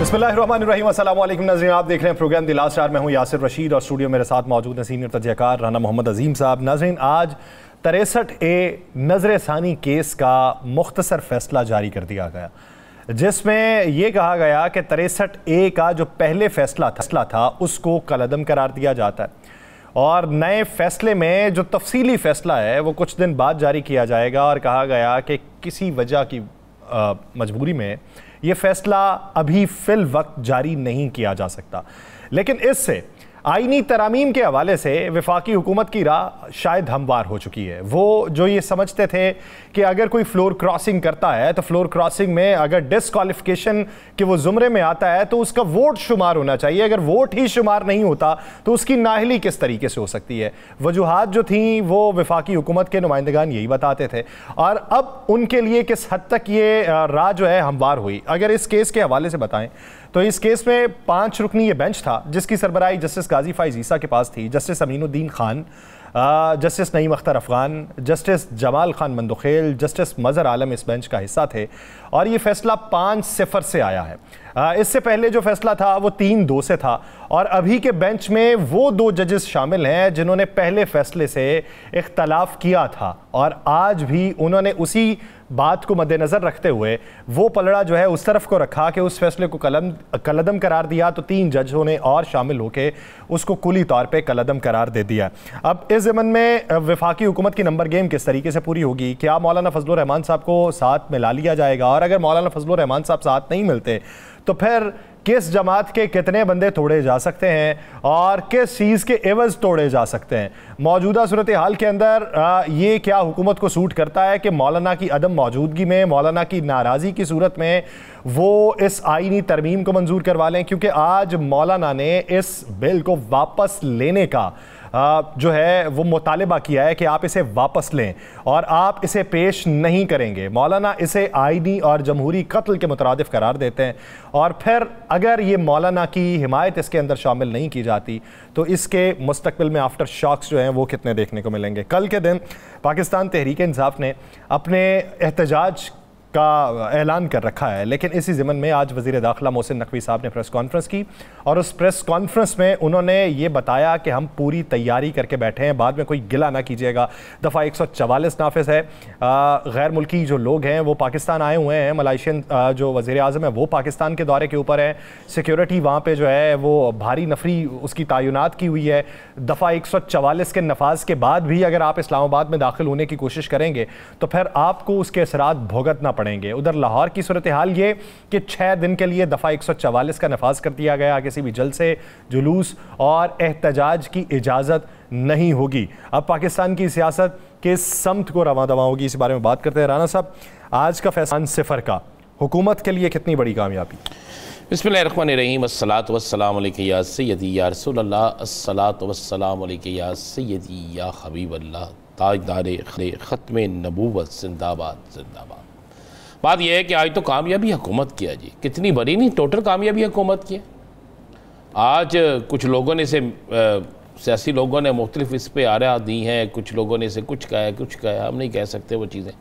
बिस्मिल्लाहिर्रहमानिर्रहीम, अस्सलाम वालेकुम नाज़रीन, आप देख रहे हैं प्रोग्राम द लास्ट आवर। मैं हूं यासिर रशीद और स्टूडियो मेरे साथ मौजूद हैं सीनियर तजज़ियाकार राना मोहम्मद अजीम साहब। नाज़रीन, आज 63A नज़र सानी केस का मुख्तसर फैसला जारी कर दिया गया, जिसमें यह कहा गया कि 63A का जो पहले फैसला था उसको कलअदम करार दिया जाता है और नए फैसले में जो तफसीली फैसला है वो कुछ दिन बाद जारी किया जाएगा। और कहा गया कि किसी वजह की मजबूरी में ये फैसला अभी फिल वक्त जारी नहीं किया जा सकता, लेकिन इससे आईनी तरामीम के हवाले से वफाकी हुकूमत की राह शायद हमवार हो चुकी है। वो जो ये समझते थे कि अगर कोई फ्लोर क्रॉसिंग करता है तो फ्लोर क्रॉसिंग में अगर डिस्क्वालिफिकेशन के वो ज़ुमरे में आता है तो उसका वोट शुमार होना चाहिए, अगर वोट ही शुमार नहीं होता तो उसकी नाअहली किस तरीके से हो सकती है। वजूहात जो थी वो वफाकी हुकूमत के नुमाइंदगान यही बताते थे और अब उनके लिए किस हद तक ये राह जो है हमवार हुई। अगर इस केस के हवाले से बताएं तो इस केस में 5 रुकनी ये बेंच था जिसकी सरबराही जस्टिस गाजी फाइज ईसा के पास थी, justice Aminuddin Khan, justice Naeem Akhtar Afghan, justice Jamal Khan Mandokhail, justice Mazhar Alam इस बेंच का हिस्सा थे और ये फैसला 5-0 से आया है। इससे पहले जो फैसला था वो 3-2 से था और अभी के बेंच में वो 2 जजेस शामिल हैं जिन्होंने पहले फैसले से इख्तलाफ किया था और आज भी उन्होंने उसी बात को मद्देनज़र रखते हुए वो पलड़ा जो है उस तरफ को रखा कि उस फैसले को कलअदम करार दिया, तो 3 जजों ने और शामिल होकर उसको कुली तौर पे कलअदम करार दे दिया। अब इस ज़मन में वफाकी हुकूमत की नंबर गेम किस तरीके से पूरी होगी? क्या मौलाना फजलुर रहमान साहब को साथ में ला लिया जाएगा? और अगर मौलाना फजलुर रहमान साहब साथ नहीं मिलते तो फिर किस जमात के कितने बंदे तोड़े जा सकते हैं और किस चीज़ के एवज़ तोड़े जा सकते हैं? मौजूदा सूरत हाल के अंदर ये क्या हुकूमत को सूट करता है कि मौलाना की अदम मौजूदगी में, मौलाना की नाराज़गी की सूरत में वो इस आईनी तरमीम को मंजूर करवा लें? क्योंकि आज मौलाना ने इस बिल को वापस लेने का जो है वो मुतालिबा किया है कि आप इसे वापस लें और आप इसे पेश नहीं करेंगे। मौलाना इसे आईनी और जमहूरी कत्ल के मुतरादिफ करार देते हैं और फिर अगर ये मौलाना की हिमायत इसके अंदर शामिल नहीं की जाती तो इसके मुस्तकबिल में आफ्टर शॉक्स जो हैं वो कितने देखने को मिलेंगे। कल के दिन पाकिस्तान तहरीक इंसाफ ने अपने एहतजाज का ऐलान कर रखा है, लेकिन इसी ज़मन में आज वज़ीर दाखिला मोहसिन नकवी साहब ने प्रेस कॉन्फ्रेंस की और उस प्रेस कॉन्फ्रेंस में उन्होंने ये बताया कि हम पूरी तैयारी करके बैठे हैं, बाद में कोई गिला ना कीजिएगा। दफ़ा 144 नाफिज है। गैर मुल्की जो लोग हैं वो पाकिस्तान आए हुए हैं, मलाइशियन जो वज़ीर आज़म है वो पाकिस्तान के दौरे के ऊपर है, सिक्योरिटी वहाँ पर जो है वो भारी नफरी उसकी तैनात की हुई है। दफ़ा 144 के नफाज के बाद भी अगर आप इस्लामाबाद में दाखिल होने की कोशिश करेंगे तो फिर आपको उसके असरात भुगतना पड़ेंगे। उधर लाहौर की सूरत हाल ये कि 6 दिन के लिए दफ़ा 144 का नफाज कर दिया गया, किसी भी जलसे, जुलूस और एहतजाज की इजाज़त नहीं होगी। अब पाकिस्तान की सियासत किस समत को रवां दवा होगी, इस बारे में बात करते हैं। राना साहब, आज का फैसला 0 का हुकूमत के लिए कितनी बड़ी कामयाबी? बिस्मिल्लाहिर्रहमानिर्रहीम, अस्सलातु वस्सलामु अलैका या सय्यदी या रसूलल्लाह, अस्सलातु वस्सलामु अलैका या सय्यदी या हबीबल्लाह, ताजदारे ख़त्मे नबूवत, जिंदाबाद जिंदाबाद। बात यह है कि आज तो कामयाबी हुकूमत की है जी, कितनी बड़ी नहीं, टोटल कामयाबी हुकूमत की है। आज कुछ लोगों ने इसे सियासी लोगों ने मुख्तलिफ इस पर आरा दी हैं, कुछ लोगों ने इसे कुछ कहा, हम नहीं कह सकते वो चीज़ें,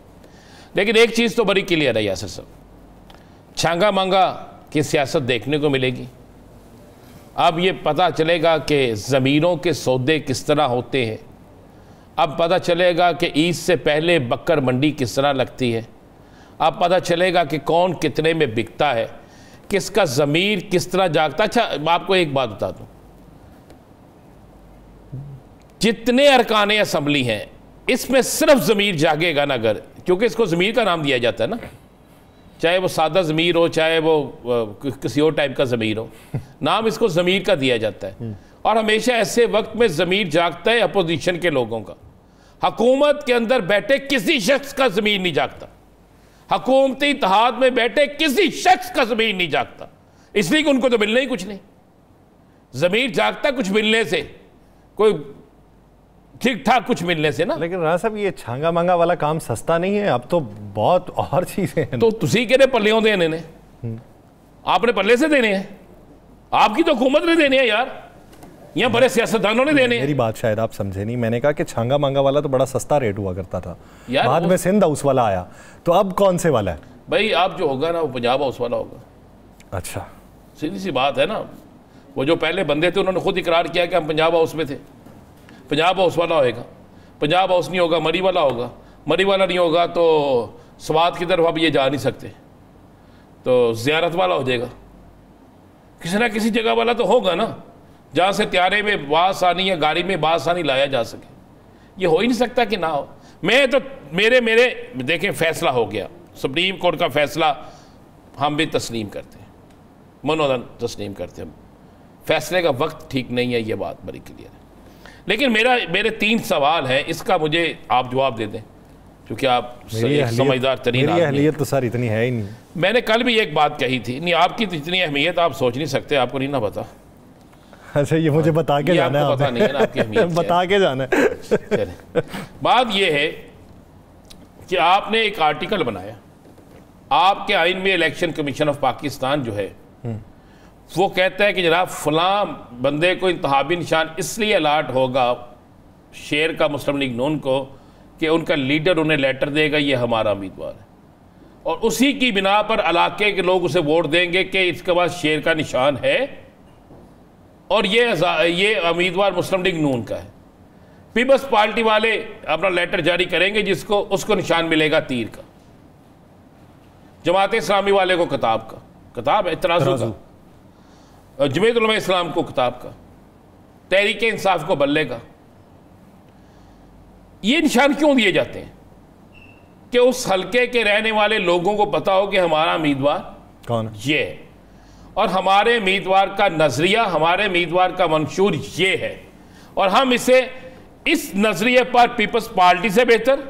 लेकिन एक चीज़ तो बड़ी क्लियर है यासिर साहब, छांगा मांगा की सियासत देखने को मिलेगी। अब ये पता चलेगा कि ज़मीरों के सौदे किस तरह होते हैं, अब पता चलेगा कि ईद से पहले बकर मंडी किस तरह लगती है, अब पता चलेगा कि कौन कितने में बिकता है, किसका ज़मीर किस तरह जागता। अच्छा, आपको एक बात बता दूं, जितने अरकान असम्बली हैं इसमें सिर्फ ज़मीर जागेगा ना, अगर, क्योंकि इसको ज़मीर का नाम दिया जाता है ना, चाहे वो सादा ज़मीर हो चाहे वो किसी और टाइप का ज़मीर हो, नाम इसको ज़मीर का दिया जाता है। और हमेशा ऐसे वक्त में ज़मीर जागता है अपोजिशन के लोगों का। हुकूमत के अंदर बैठे किसी शख्स का ज़मीर नहीं जागता, हुकूमती इत्तेहाद में बैठे किसी शख्स का ज़मीर नहीं जागता, इसलिए कि उनको तो मिलना ही कुछ नहीं। ज़मीर जागता कुछ मिलने से, कोई ठीक ठाक कुछ मिलने से ना। लेकिन राणा साहब, ये छांगा मांगा वाला काम सस्ता नहीं है, अब तो बहुत और चीज़ें हैं। तो तुसी के पल्लियों देने ने, आपने पल्ले से देने हैं, आपकी तो हुकूमत ने देने हैं यार, यहाँ बड़े सियासतदानों ने देने। मेरी बात शायद आप समझे नहीं, मैंने कहा कि छांगा मांगा वाला तो बड़ा सस्ता रेट हुआ करता था, बाद में सिंध हाउस वाला आया, तो अब कौन से वाला है भाई? आप जो होगा ना वो पंजाब हाउस वाला होगा। अच्छा, सीधी सी बात है ना। वो जो पहले बंदे थे उन्होंने खुद इकरार किया कि हम पंजाब हाउस में थे। पंजाब हाउस वाला होएगा, पंजाब हाउस नहीं होगा मरी वाला होगा, मरी वाला नहीं होगा तो स्वाद की तरफ अब ये जा नहीं सकते, तो ज़ियारत वाला हो जाएगा। किसी ना किसी जगह वाला तो होगा ना जहाँ से त्यारे में बासानी या गाड़ी में बासानी लाया जा सके। ये हो ही नहीं सकता कि ना हो। मैं तो मेरे देखें फैसला हो गया, सुप्रीम कोर्ट का फैसला हम भी तस्लीम करते हैं, मनोदन तस्लीम करते हैं। फैसले का वक्त ठीक नहीं है, ये बात बड़ी क्लियर है। लेकिन मेरे 3 सवाल हैं, इसका मुझे आप जवाब दे दें क्योंकि आप समझदार तरीन आदमी। अहलियत तो सर इतनी है ही नहीं। मैंने कल भी एक बात कही थी, नहीं आपकी तो इतनी अहमियत आप सोच नहीं सकते, आपको नहीं ना पता। अच्छा ये मुझे बता के जाना है, पता नहीं है ना आपकी अहमियत बता के जाना है। बात ये है कि आपने एक आर्टिकल बनाया, आपके आइन में इलेक्शन कमीशन ऑफ पाकिस्तान जो है वो कहता है कि जनाब फलां बंदे को इंतहाबी निशान इसलिए अलाट होगा शेर का मुस्लिम लीग नून को कि उनका लीडर उन्हें लेटर देगा ये हमारा उम्मीदवार है, और उसी की बिना पर इलाके के लोग उसे वोट देंगे कि इसके पास शेर का निशान है और ये उम्मीदवार मुस्लिम लीग नून का है। पीपल्स पार्टी वाले अपना लेटर जारी करेंगे जिसको उसको निशान मिलेगा तीर का, जमात इस्लामी वाले को किताब है तराजू का, जमीयत उलमा इस्लाम को किताब का, तहरीक इंसाफ को बल्ले का। ये निशान क्यों दिए जाते हैं कि उस हलके के रहने वाले लोगों को पता हो कि हमारा उम्मीदवार कौन ये है और हमारे उम्मीदवार का नजरिया, हमारे उम्मीदवार का मंशूर ये है, और हम इसे इस नजरिए पर पीपल्स पार्टी से बेहतर,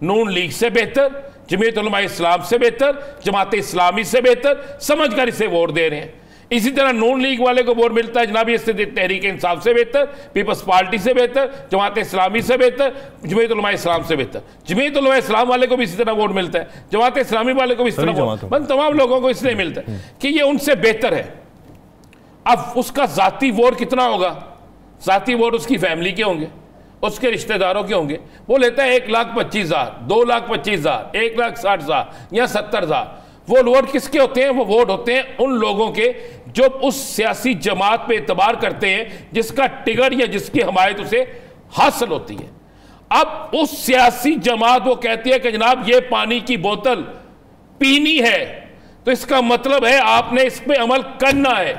नून लीग से बेहतर, जमीयत उलमा इस्लाम से बेहतर, जमात इस्लामी से बेहतर समझकर इसे वोट दे रहे हैं। इसी तरह नून लीग वाले को वोट मिलता है जनाब इससे तहरीक इंसाफ से बेहतर, पीपल्स पार्टी से बेहतर, जमात इस्लामी से बेहतर, जमीयत उलमा इस्लाम से बेहतर। जमीयत उलमा इस्लाम वाले को भी इसी तरह वोट मिलता है, जमात इस्लामी वाले को भी इसी तरह, तमाम लोगों को इसलिए मिलता है कि ये उनसे बेहतर है। अब उसका जाती वोट कितना होगा? जाती वोट उसकी फैमिली के होंगे, उसके रिश्तेदारों के होंगे। वो लेता है 1,25,000, 2,25,000, 1,60,000 या 70,000। वो वोट किसके होते हैं? वो वोट होते हैं उन लोगों के जो उस सियासी जमात पे एतबार करते हैं जिसका टिकट या जिसकी हमायत उसे हासिल होती है। अब उस सियासी जमात वो कहती है कि जनाब ये पानी की बोतल पीनी है, तो इसका मतलब है आपने इस पे अमल करना है।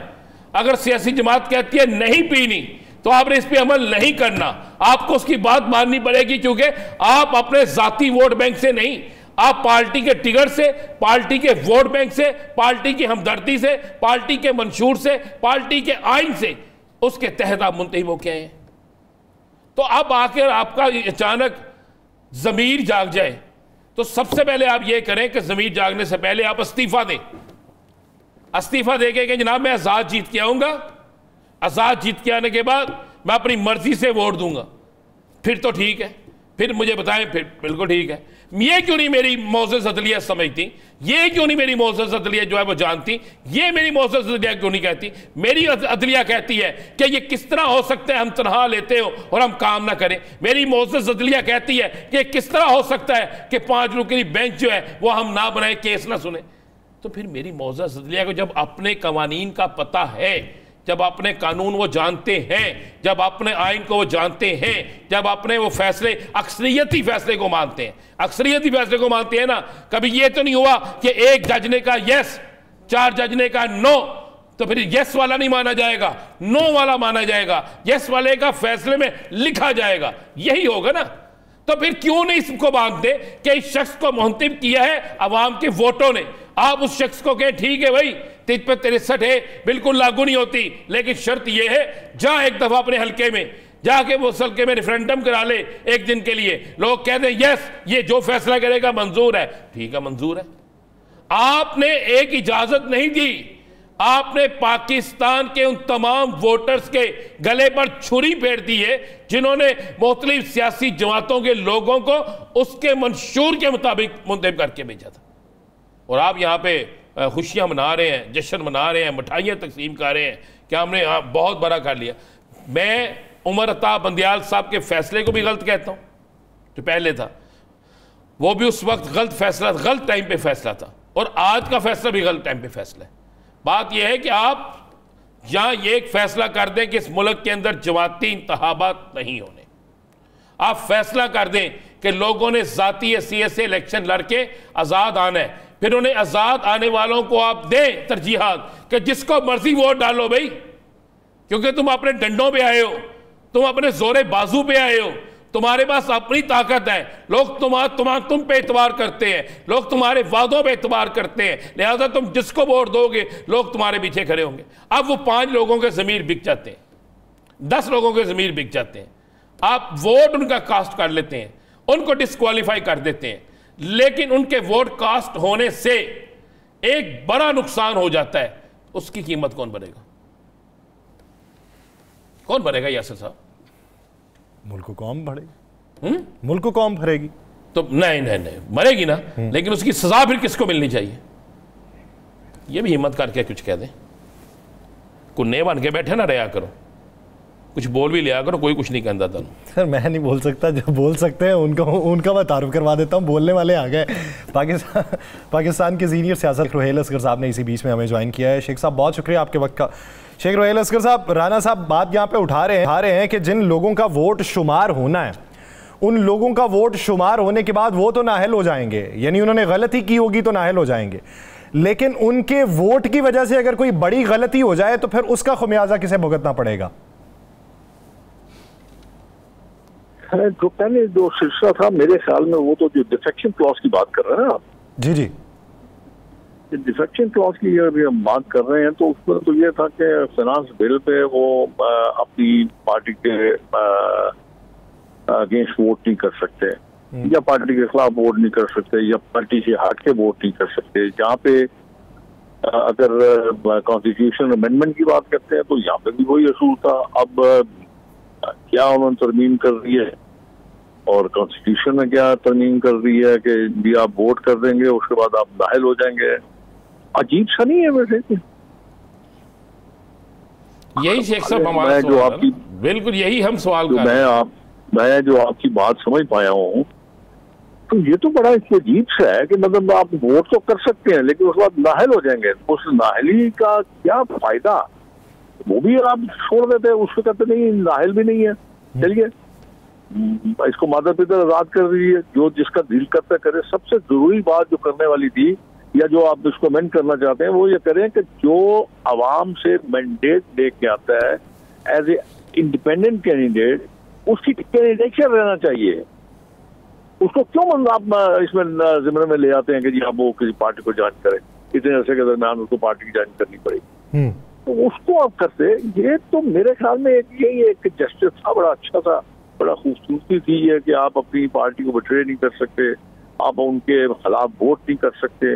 अगर सियासी जमात कहती है नहीं पीनी तो आपने इस पे अमल नहीं करना, आपको उसकी बात माननी पड़ेगी, क्योंकि आप अपने जाती वोट बैंक से नहीं, आप पार्टी के टिकट से, पार्टी के वोट बैंक से, पार्टी की हमदर्दी से, पार्टी के मंशूर से, पार्टी के आइन से उसके तहत आप मुंतहिब हो के आए। तो अब आकर आपका अचानक जमीर जाग जाए तो सबसे पहले आप ये करें कि जमीर जागने से पहले आप इस्तीफा दें। इस्तीफा देके कि जनाब मैं आजाद जीत के आऊंगा, आजाद जीत के आने के बाद मैं अपनी मर्जी से वोट दूंगा, फिर तो ठीक है, फिर मुझे बताएं, फिर बिल्कुल ठीक है। ये क्यों नहीं मेरी मोअज़्ज़ज़ अदलिया समझती, ये क्यों नहीं मेरी मोअज़्ज़ज़ अदलिया जो है वो जानती, ये मेरी मोअज़्ज़ज़ अदलिया क्यों नहीं कहती? मेरी अदलिया कहती है कि ये किस तरह हो सकता है हम तनहा लेते हो और हम काम ना करें। मेरी मोअज़्ज़ज़ अदलिया कहती है कि किस तरह हो सकता है कि 5 रुकनी बेंच जो है वो हम ना बनाए, केस ना सुने। तो फिर मेरी मोअज़्ज़ज़ अदलिया को जब अपने कवानीन का पता है, जब अपने कानून वो जानते हैं, जब अपने आइन को वो जानते हैं, जब अपने वो फैसले अक्सरियती फैसले को मानते हैं, अक्सरियती फैसले को मानते हैं ना, कभी ये तो नहीं हुआ कि एक जज ने कहा यस, 4 जज ने कहा नो, तो फिर यस वाला नहीं माना जाएगा, नो वाला माना जाएगा, यस वाले का फैसले में लिखा जाएगा, यही होगा ना। तो फिर क्यों नहीं इसको मानते कि इस शख्स को मुंतखब किया है अवाम के वोटों ने, आप उस शख्स को कहें ठीक है भाई 363 है बिल्कुल लागू नहीं होती, लेकिन शर्त यह है जा एक दफा अपने हल्के में जाके वो हल्के में रेफरेंडम करा ले एक दिन के लिए, लोग कह दें यस ये जो फैसला करेगा मंजूर है, ठीक है मंजूर है। आपने एक इजाजत नहीं दी, आपने पाकिस्तान के उन तमाम वोटर्स के गले पर छुरी फेर दी है जिन्होंने मुख्तलिफ सियासी जमातों के लोगों को उसके मंशूर के मुताबिक मुंतखब करके भेजा था। और आप यहाँ पे खुशियाँ मना रहे हैं, जश्न मना रहे हैं, मिठाइयाँ तकसीम कर रहे हैं कि हमने बहुत बड़ा कर लिया। मैं उमर अता बंदियाल साहब के फैसले को भी गलत कहता हूँ, जो पहले था वो भी उस वक्त गलत फैसला, गलत टाइम पे फैसला था, और आज का फैसला भी गलत टाइम पे फैसला है। बात यह है कि आप यहाँ ये एक फैसला कर दें कि इस मुल्क के अंदर जमाती इंतखाबात नहीं होने। आप फैसला कर दें कि लोगों ने ज़ाती हैसियत से इलेक्शन लड़के आज़ाद आना है, फिर उन्हें आज़ाद आने वालों को आप दें तरजीहात कि जिसको मर्जी वोट डालो भाई, क्योंकि तुम अपने डंडों पे आए हो, तुम अपने जोरे बाजू पे आए हो, तुम्हारे पास अपनी ताकत है, लोग तुम पे एतबार करते हैं, लोग तुम्हारे वादों पे एतबार करते हैं, लिहाजा तुम जिसको वोट दोगे लोग तुम्हारे पीछे खड़े होंगे। अब वो 5 लोगों के ज़मीर बिक जाते हैं, 10 लोगों के ज़मीर बिक जाते हैं, आप वोट उनका कास्ट कर लेते हैं, उनको डिस्क्वालीफाई कर देते हैं, लेकिन उनके वोट कास्ट होने से एक बड़ा नुकसान हो जाता है। उसकी कीमत कौन भरेगा? कौन भरेगा यासिर साहब? मुल्क को कौम भरेगी। मुल्क को कौम भरेगी तो नहीं मरेगी ना, लेकिन उसकी सजा फिर किसको मिलनी चाहिए? ये भी हिम्मत करके कुछ कह दें। कुन्ने बन के बैठे ना रहा करो, कुछ बोल भी लिया करो, कोई कुछ नहीं कहता था। सर मैं नहीं बोल सकता, जो बोल सकते हैं उनका मैं तारुफ करवा देता हूँ। बोलने वाले आ गए। पाकिस्तान के सीनियर सियासत रोहेल असगर साहब ने इसी बीच में हमें ज्वाइन किया है। शेख साहब बहुत शुक्रिया आपके वक्त का। शेख रोहेल असगर साहब, राना साहब बात यहाँ पे उठा रहे हैं कि जिन लोगों का वोट शुमार होना है, उन लोगों का वोट शुमार होने के बाद वो तो नाअहल हो जाएंगे, यानी उन्होंने गलती की होगी तो नाअहल हो जाएंगे, लेकिन उनके वोट की वजह से अगर कोई बड़ी गलती हो जाए तो फिर उसका खुमियाजा किसे भुगतना पड़ेगा? जो पहले जो सिलसिला था मेरे ख्याल में, वो तो जो डिफेक्शन क्लॉज की बात कर रहे हैं ना आप। जी जी, डिफेक्शन क्लॉज की अगर हम बात कर रहे हैं तो उसमें तो ये था कि फाइनेंस बिल पे वो अपनी पार्टी के अगेंस्ट वोट नहीं कर सकते, या पार्टी के खिलाफ वोट नहीं कर सकते, या पार्टी से हट के वोट नहीं कर सकते। जहाँ पे अगर कॉन्स्टिट्यूशन अमेंडमेंट की बात करते हैं तो यहाँ पे भी वही असूल था। अब क्या उन्होंने तरमीम कर दी है और कॉन्स्टिट्यूशन में क्या तरमीम कर दी है कि भी आप वोट कर देंगे उसके बाद आप नाअहल हो जाएंगे। अजीब सा नहीं है वैसे? यही शेख साहब हमारा जो आपकी बिल्कुल यही हम सवाल कर रहे हैं। मैं जो आपकी बात समझ पाया हूँ तो ये तो बड़ा अजीब सा है कि मतलब आप वोट तो कर सकते हैं लेकिन उसके बाद नाअहल हो जाएंगे। उस नाअहली का क्या फायदा? वो भी आप छोड़ देते हैं, उसको कहते नहीं नाअहल भी नहीं है, चलिए इसको माता पिता आजाद कर दीजिए, जो जिसका दिल करता करे। सबसे जरूरी बात जो करने वाली थी, या जो आप इसको अमेंड करना चाहते हैं, वो ये करें कि जो आवाम से मैंडेट लेके आता है एज ए इंडिपेंडेंट कैंडिडेट, उसकी कैंडिडेचर रहना चाहिए। उसको क्यों आप इसमें जिम्मे में ले आते हैं कि जी आप वो किसी पार्टी को ज्वाइन करें, इतने अर्से के दरमियान उसको पार्टी की ज्वाइन करनी पड़ेगी। तो उसको आप करते, ये तो मेरे ख्याल में यही एक जस्टिस था, बड़ा अच्छा था, बड़ा खूबसूरती थी ये कि आप अपनी पार्टी को बिट्रे नहीं कर सकते, आप उनके खिलाफ वोट नहीं कर सकते।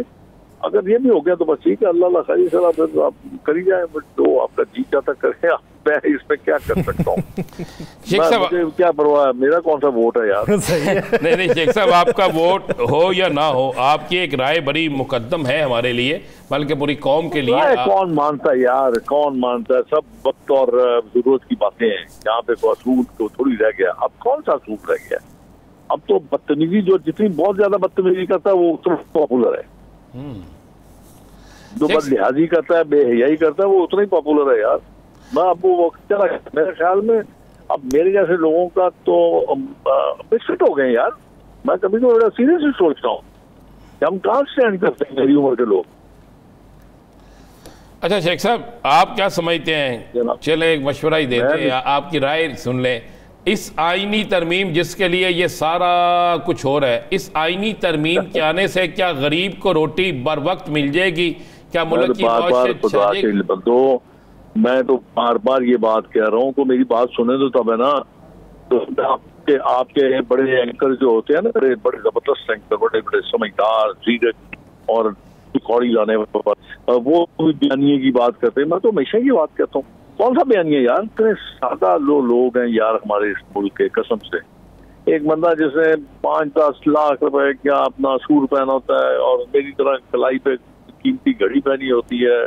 अगर ये भी हो गया तो बस ठीक है, अल्लाह खैर सलाह, फिर आप करी जाए, जो आपका जी चाहता करें। मैं इसमें क्या कर सकता हूँ? मुझे क्या परवाह है, मेरा कौन सा वोट है यार? नहीं शेख साहब, आपका वोट हो या ना हो, आपकी एक राय बड़ी मुकद्दम है हमारे लिए, बल्कि पूरी कौम के लिए। कौन मानता है यार, कौन मानता है? सब वक्त और जरूरत की बातें हैं, यहाँ पे कोई असूल तो थोड़ी रह गया। अब कौन सा असूल रह गया? अब तो बदतमीजी, जो जितनी बहुत ज्यादा बदतमीजी करता है वो उतना पॉपुलर है, जो बदलिहाजी करता है, बेहयाई करता है, वो उतना ही पॉपुलर है यार। मैं आपको वो चला, मेरे ख्याल में अब मेरे जैसे लोगों का तो मिसफिट हो गए यार। मैं कभी तो बड़ा सीरियसली सोचता हूँ कि हम कहाँ स्टैंड करते हैं मेरी उम्र के लोग। अच्छा शेख साहब, आप क्या समझते हैं? चले एक मशवरा ही देते हैं, आपकी राय सुन लें। इस आईनी तरमीम जिसके लिए ये सारा कुछ हो रहा है, इस आईनी तरमीम के आने से क्या गरीब को रोटी बर वक्त मिल जाएगी? क्या मुल्क की बात? मैं तो बार बार ये बात कह रहा हूँ, को मेरी बात सुने तो तब है ना। तो आपके बड़े एंकर जो होते हैं ना, बड़े जबरदस्त एंकर, बड़े बड़े समझदार, जीरक और कौड़ी लाने पर वो बयानिए की बात करते हैं। मैं तो हमेशा की बात कहता हूँ, कौन सा बयानिए यार? इतने सादा लोग हैं यार हमारे इस मुल्क के, कसम से। एक बंदा जिसने 5-10 लाख रुपए क्या अपना सूट पहना होता है और मेरी तरह कलाई पे कीमती घड़ी पहनी होती है,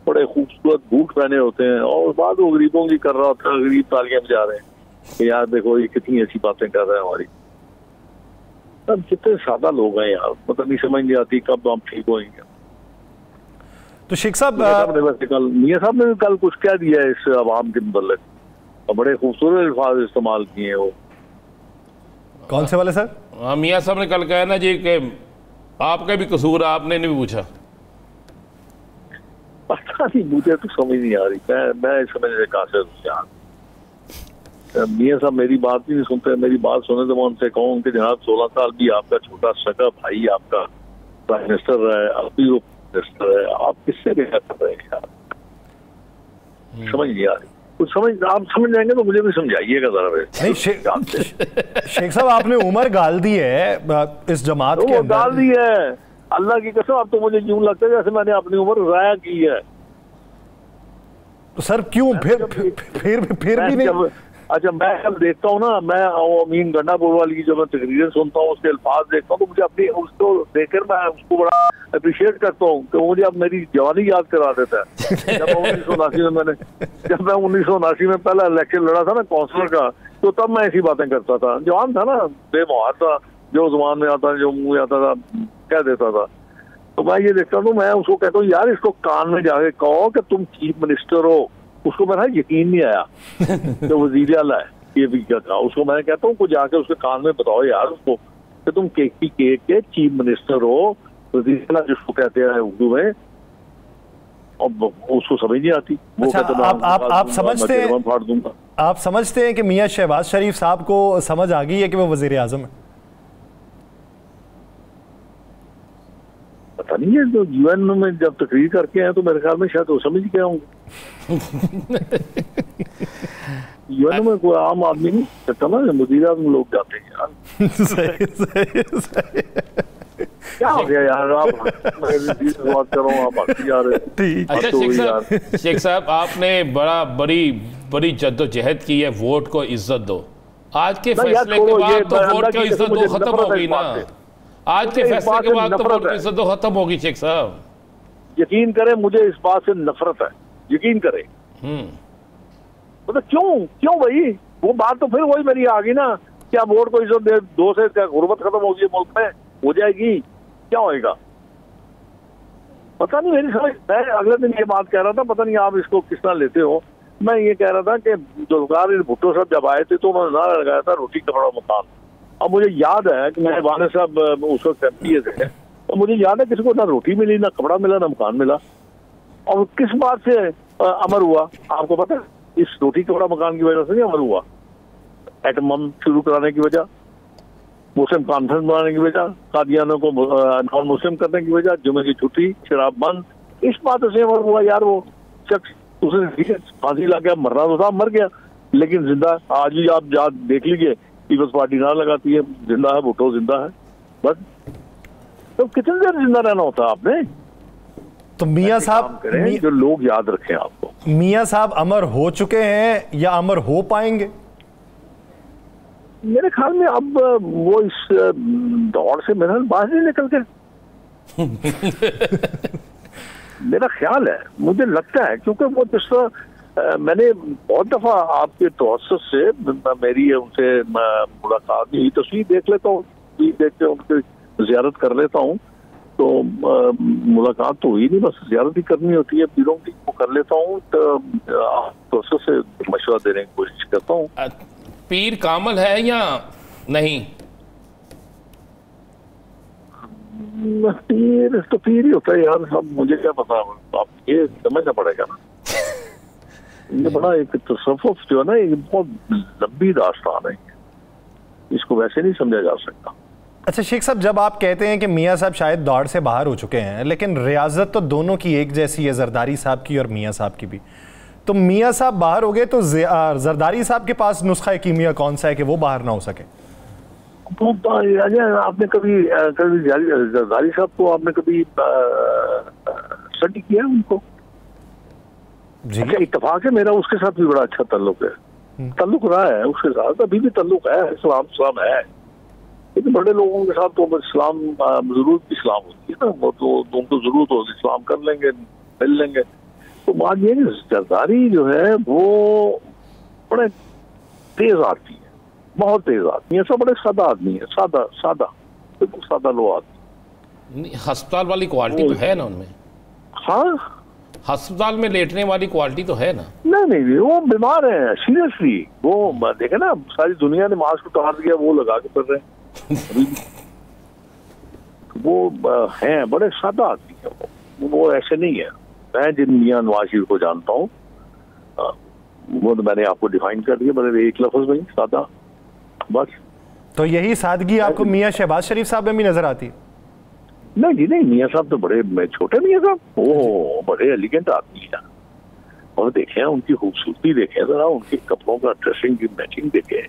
बड़े खूबसूरत बूट पहने होते हैं, और बाद वो गरीबों की कर रहा होता है, गरीब तालियां बजा रहे हैं कि यार देखो ये कितनी अच्छी बातें कर रहे हैं हमारी। अब कितने सादा लोग हैं यार, मतलब नहीं समझ नहीं आती कब हम ठीक होंगे। तो शेख साहब मियां साहब ने भी कल कुछ कह दिया है इस अवाम के मुतल्लिक, बड़े खूबसूरत अल्फाज इस्तेमाल किए वो। कौन से वाले सर? हाँ, मियां साहब ने कल कहा ना जी कि आपका भी कसूर, आपने नहीं पूछा। पता नहीं, मुझे तो समझ नहीं आ रही, मैं समझ रहे कहाँ से मियां साहब मेरी बात भी नहीं सुनते। मेरी बात सुने तो मैं उनसे कहूँ कि जनाब 16 साल भी आपका छोटा सगा भाई आपका प्राइम मिनिस्टर रहा है, आप भी वो मिनिस्टर है, आप किससे क्या कर रहे हैं यार? समझ नहीं आ रही कुछ। आप समझ जाएंगे तो मुझे भी समझाइएगा जरा। नहीं शेख साहब, आपने उम्र गाल दी है इस जमात के अंदर। गाल दी है, अल्लाह की कसम। अब तो मुझे यूं लगता है जैसे मैंने अपनी उम्र जाया की है। तो सर क्यों फिर भी नहीं? अच्छा, मैं जब देखता हूँ ना, मैं अमीन गंडापुर वाली की जब मैं तकरीरें सुनता हूँ, उसके अल्फाज देखता हूँ, तो मुझे अपनी उसको देखकर मैं उसको बड़ा अप्रिशिएट करता हूँ कि मुझे अब मेरी जवानी याद करा देता है। जब 1979 में पहला इलेक्शन लड़ा था ना काउंसलर का, तो तब मैं ऐसी बातें करता था। जवान था ना, बेमुहार था, जो जुबान में आता जो मुंह में आता था कह देता था। तो मैं ये देखता हूँ, मैं उसको कहता हूँ यार इसको कान में जाके कहो कि तुम चीफ मिनिस्टर हो। उसको मेरा यकीन नहीं आया तो वजीर आला है ये भी क्या कहा। उसको मैं कहता हूँ कुछ जाके उसके कान में बताओ यार उसको कि तुम KPK के चीफ मिनिस्टर हो, वजीर आला जिसको कहते हैं उर्दू में, और उसको समझ नहीं आती। वो अच्छा, आप समझते हैं कि मियां शहबाज शरीफ साहब को समझ आ गई है कि वो वजीर आजम है? पता नहीं है, जो UN में जब तकरीर करके आए तो मेरे ख्याल में शायद वो समझ गया हूँ। UN में कोई आम आदमी नहीं कहता ना, वजीर आजम लोग जाते हैं यार। सही। क्या हो गया यार, आप बात करो, आप हंसी आ रहे। अच्छा शेख साहब, आपने बड़ी जद्दोजहद की है, वोट को इज्जत दो। आज के फैसले के बाद तो वोट की इज्जत दो खत्म हो गई ना। आज के फैसले के बाद तो वोट की इज्जत दो खत्म होगी शेख साहब। यकीन करें, मुझे इस बात से नफरत है, यकीन करें। मतलब क्यों भाई, वो बात तो फिर वही मेरी आ गई ना, क्या वोट को इज्जत दे दो से क्या गुर्बत खत्म होगी मुल्क में? हो जाएगी, क्या होएगा? पता नहीं, मेरी समझ। मैं अगले दिन ये बात कह रहा था, पता नहीं आप इसको किस तरह लेते हो। मैं ये कह रहा था कि जुल्फिकार भुट्टो साहब जब आए थे तो उन्होंने नारा लगाया था रोटी कपड़ा मकान। अब मुझे याद है कि मैं वाले साहब उस वक्त MP थे, तो मुझे याद है किसी को ना रोटी मिली, ना कपड़ा मिला, ना मकान मिला। और किस बात से अमर हुआ आपको पता है? इस रोटी कपड़ा मकान की वजह से नहीं अमर हुआ। एटम बम शुरू कराने की वजह, मुस्लिम कॉन्फ्रेंस बनाने की वजह, कादियानों को नॉन मुस्लिम करने की वजह, जुमे की छुट्टी, शराब बंद, इस बात से अमर हुआ यार। वो शख्स उसे फांसी लग गया, मरना तो था, मर गया, लेकिन जिंदा। आज भी आप देख लीजिए, पीपल्स पार्टी ना लगाती है, जिंदा है, भुट्टो जिंदा है, बस। तो कितनी देर जिंदा रहना होता है आपने? तो मियां साहब जो लोग याद रखें आपको, मियां साहब अमर हो चुके हैं या अमर हो पाएंगे? मेरे ख्याल में अब वो इस दौड़ से मेरा बाहर नहीं निकल गए। मेरा ख्याल है, मुझे लगता है, क्योंकि वो जिस तरह मैंने बहुत दफा आपके तवज्जुह से मेरी उनसे मुलाकात हुई, तस्वीर देख लेता हूँ, देख के उनकी जियारत कर लेता हूँ, तो मुलाकात तो हुई नहीं, बस जियारत ही करनी होती है पीरों की, वो कर लेता हूँ। तो से मशवरा देने की कोशिश करता हूँ। पीर कामल है या नहीं? पीर तो पीर ही होता है यार, सब मुझे क्या पता, आप ये समझना पड़ेगा ना। ये बड़ा एक तसव्वुफ जो है ना, ये बहुत लंबी दास्तान है, इसको वैसे नहीं समझा जा सकता। अच्छा शेख साहब, जब आप कहते हैं कि मियां साहब शायद दौड़ से बाहर हो चुके हैं, लेकिन रियाजत तो दोनों की एक जैसी है, जरदारी साहब की और मियां साहब की भी। तो मियां साहब बाहर हो गए तो जरदारी साहब के पास नुस्खा कीमिया कौन सा है कि वो बाहर ना हो सके? आपने कभी जरदारी साहब को आपने कभी स्टडी किया उनको? जी इत्तेफाक है, मेरा उसके साथ भी बड़ा अच्छा ताल्लुक है, ताल्लुक रहा है उसके साथ, अभी भी ताल्लुक है, इस्लाम है। लेकिन बड़े लोगों के साथ तो इस्लाम जरूरत इस्लाम होती है ना, वो तो उनको जरूरत होगी, इस्लाम कर लेंगे, मिल लेंगे। तो बात ये है कि जरदारी जो है वो बड़े तेज आदमी है, बहुत तेज आदमी है, सब बड़े सादा आदमी है, सादा बिल्कुल सादा लो आदमी। अस्पताल वाली क्वालिटी तो है ना उनमें। हाँ अस्पताल में लेटने वाली क्वालिटी तो है ना? नहीं, वो बीमार है सीरियसली। वो देखे ना, सारी दुनिया ने मास्क उतार दिया, वो लगा के कर रहे हैं। वो हैं बड़े सादा आदमी है वो ऐसे नहीं है। मैं जिन मियां नवाज शरीफ को जानता हूँ वो तो मैंने आपको डिफाइन कर दिया, बड़े एक लफ्ज में, सादा, बस। तो यही सादगी आपको मियां शहबाज शरीफ साहब में भी नजर आती है? नहीं जी नहीं, मियां साहब तो बड़े छोटे मियां साहब, वो बड़े एलिगेंट आदमी है। और देखें उनकी खूबसूरती, देखें जरा उनके कपड़ों का ड्रेसिंग की मैचिंग देखें,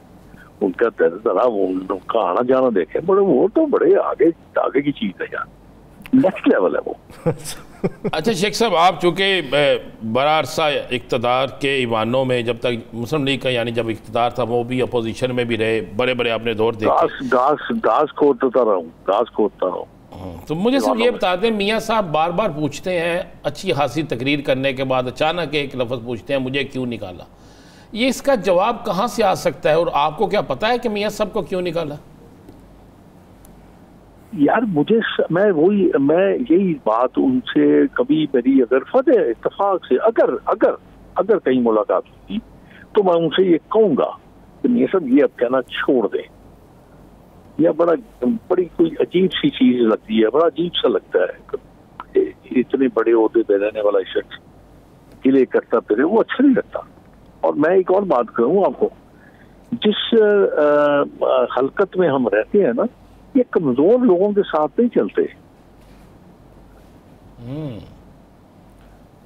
उनका जरा उनका आना जाना देखें, बड़े वो तो बड़े आगे की चीज है यार, नेक्स्ट लेवल है वो। अच्छा शेख साहब, आप चूंकि बड़ा अरसा इक़्तिदार के ईवानों में, जब तक मुस्लिम लीग का यानी जब इक़्तिदार था वो भी अपोजिशन में भी रहे, बड़े बड़े आपने दौर देखे। घास खोदता रहा हूँ। तो मुझे सिर्फ ये बता दें, मियाँ साहब बार बार पूछते हैं अच्छी खासी तकरीर करने के बाद अचानक एक लफ्ज़ पूछते हैं, मुझे क्यों निकाला? ये इसका जवाब कहाँ से आ सकता है, और आपको क्या पता है कि मियाँ साहब को क्यों निकाला? यार मैं यही बात उनसे कभी मेरी अगर फतेह इत्तेफाक से अगर कहीं मुलाकात हुई तो मैं उनसे ये कहूंगा कि ये सब ये अब कहना छोड़ दें। यह बड़ी कोई अजीब सी चीज लगती है, बड़ा अजीब सा लगता है इतने बड़े ओहदे पे रहने वाला शख्स किले करता फिरे, वो अच्छा नहीं लगता। और मैं एक और बात कहूँ आपको, जिस हलकत में हम रहते हैं ना, ये कमजोर लोगों के साथ नहीं चलते।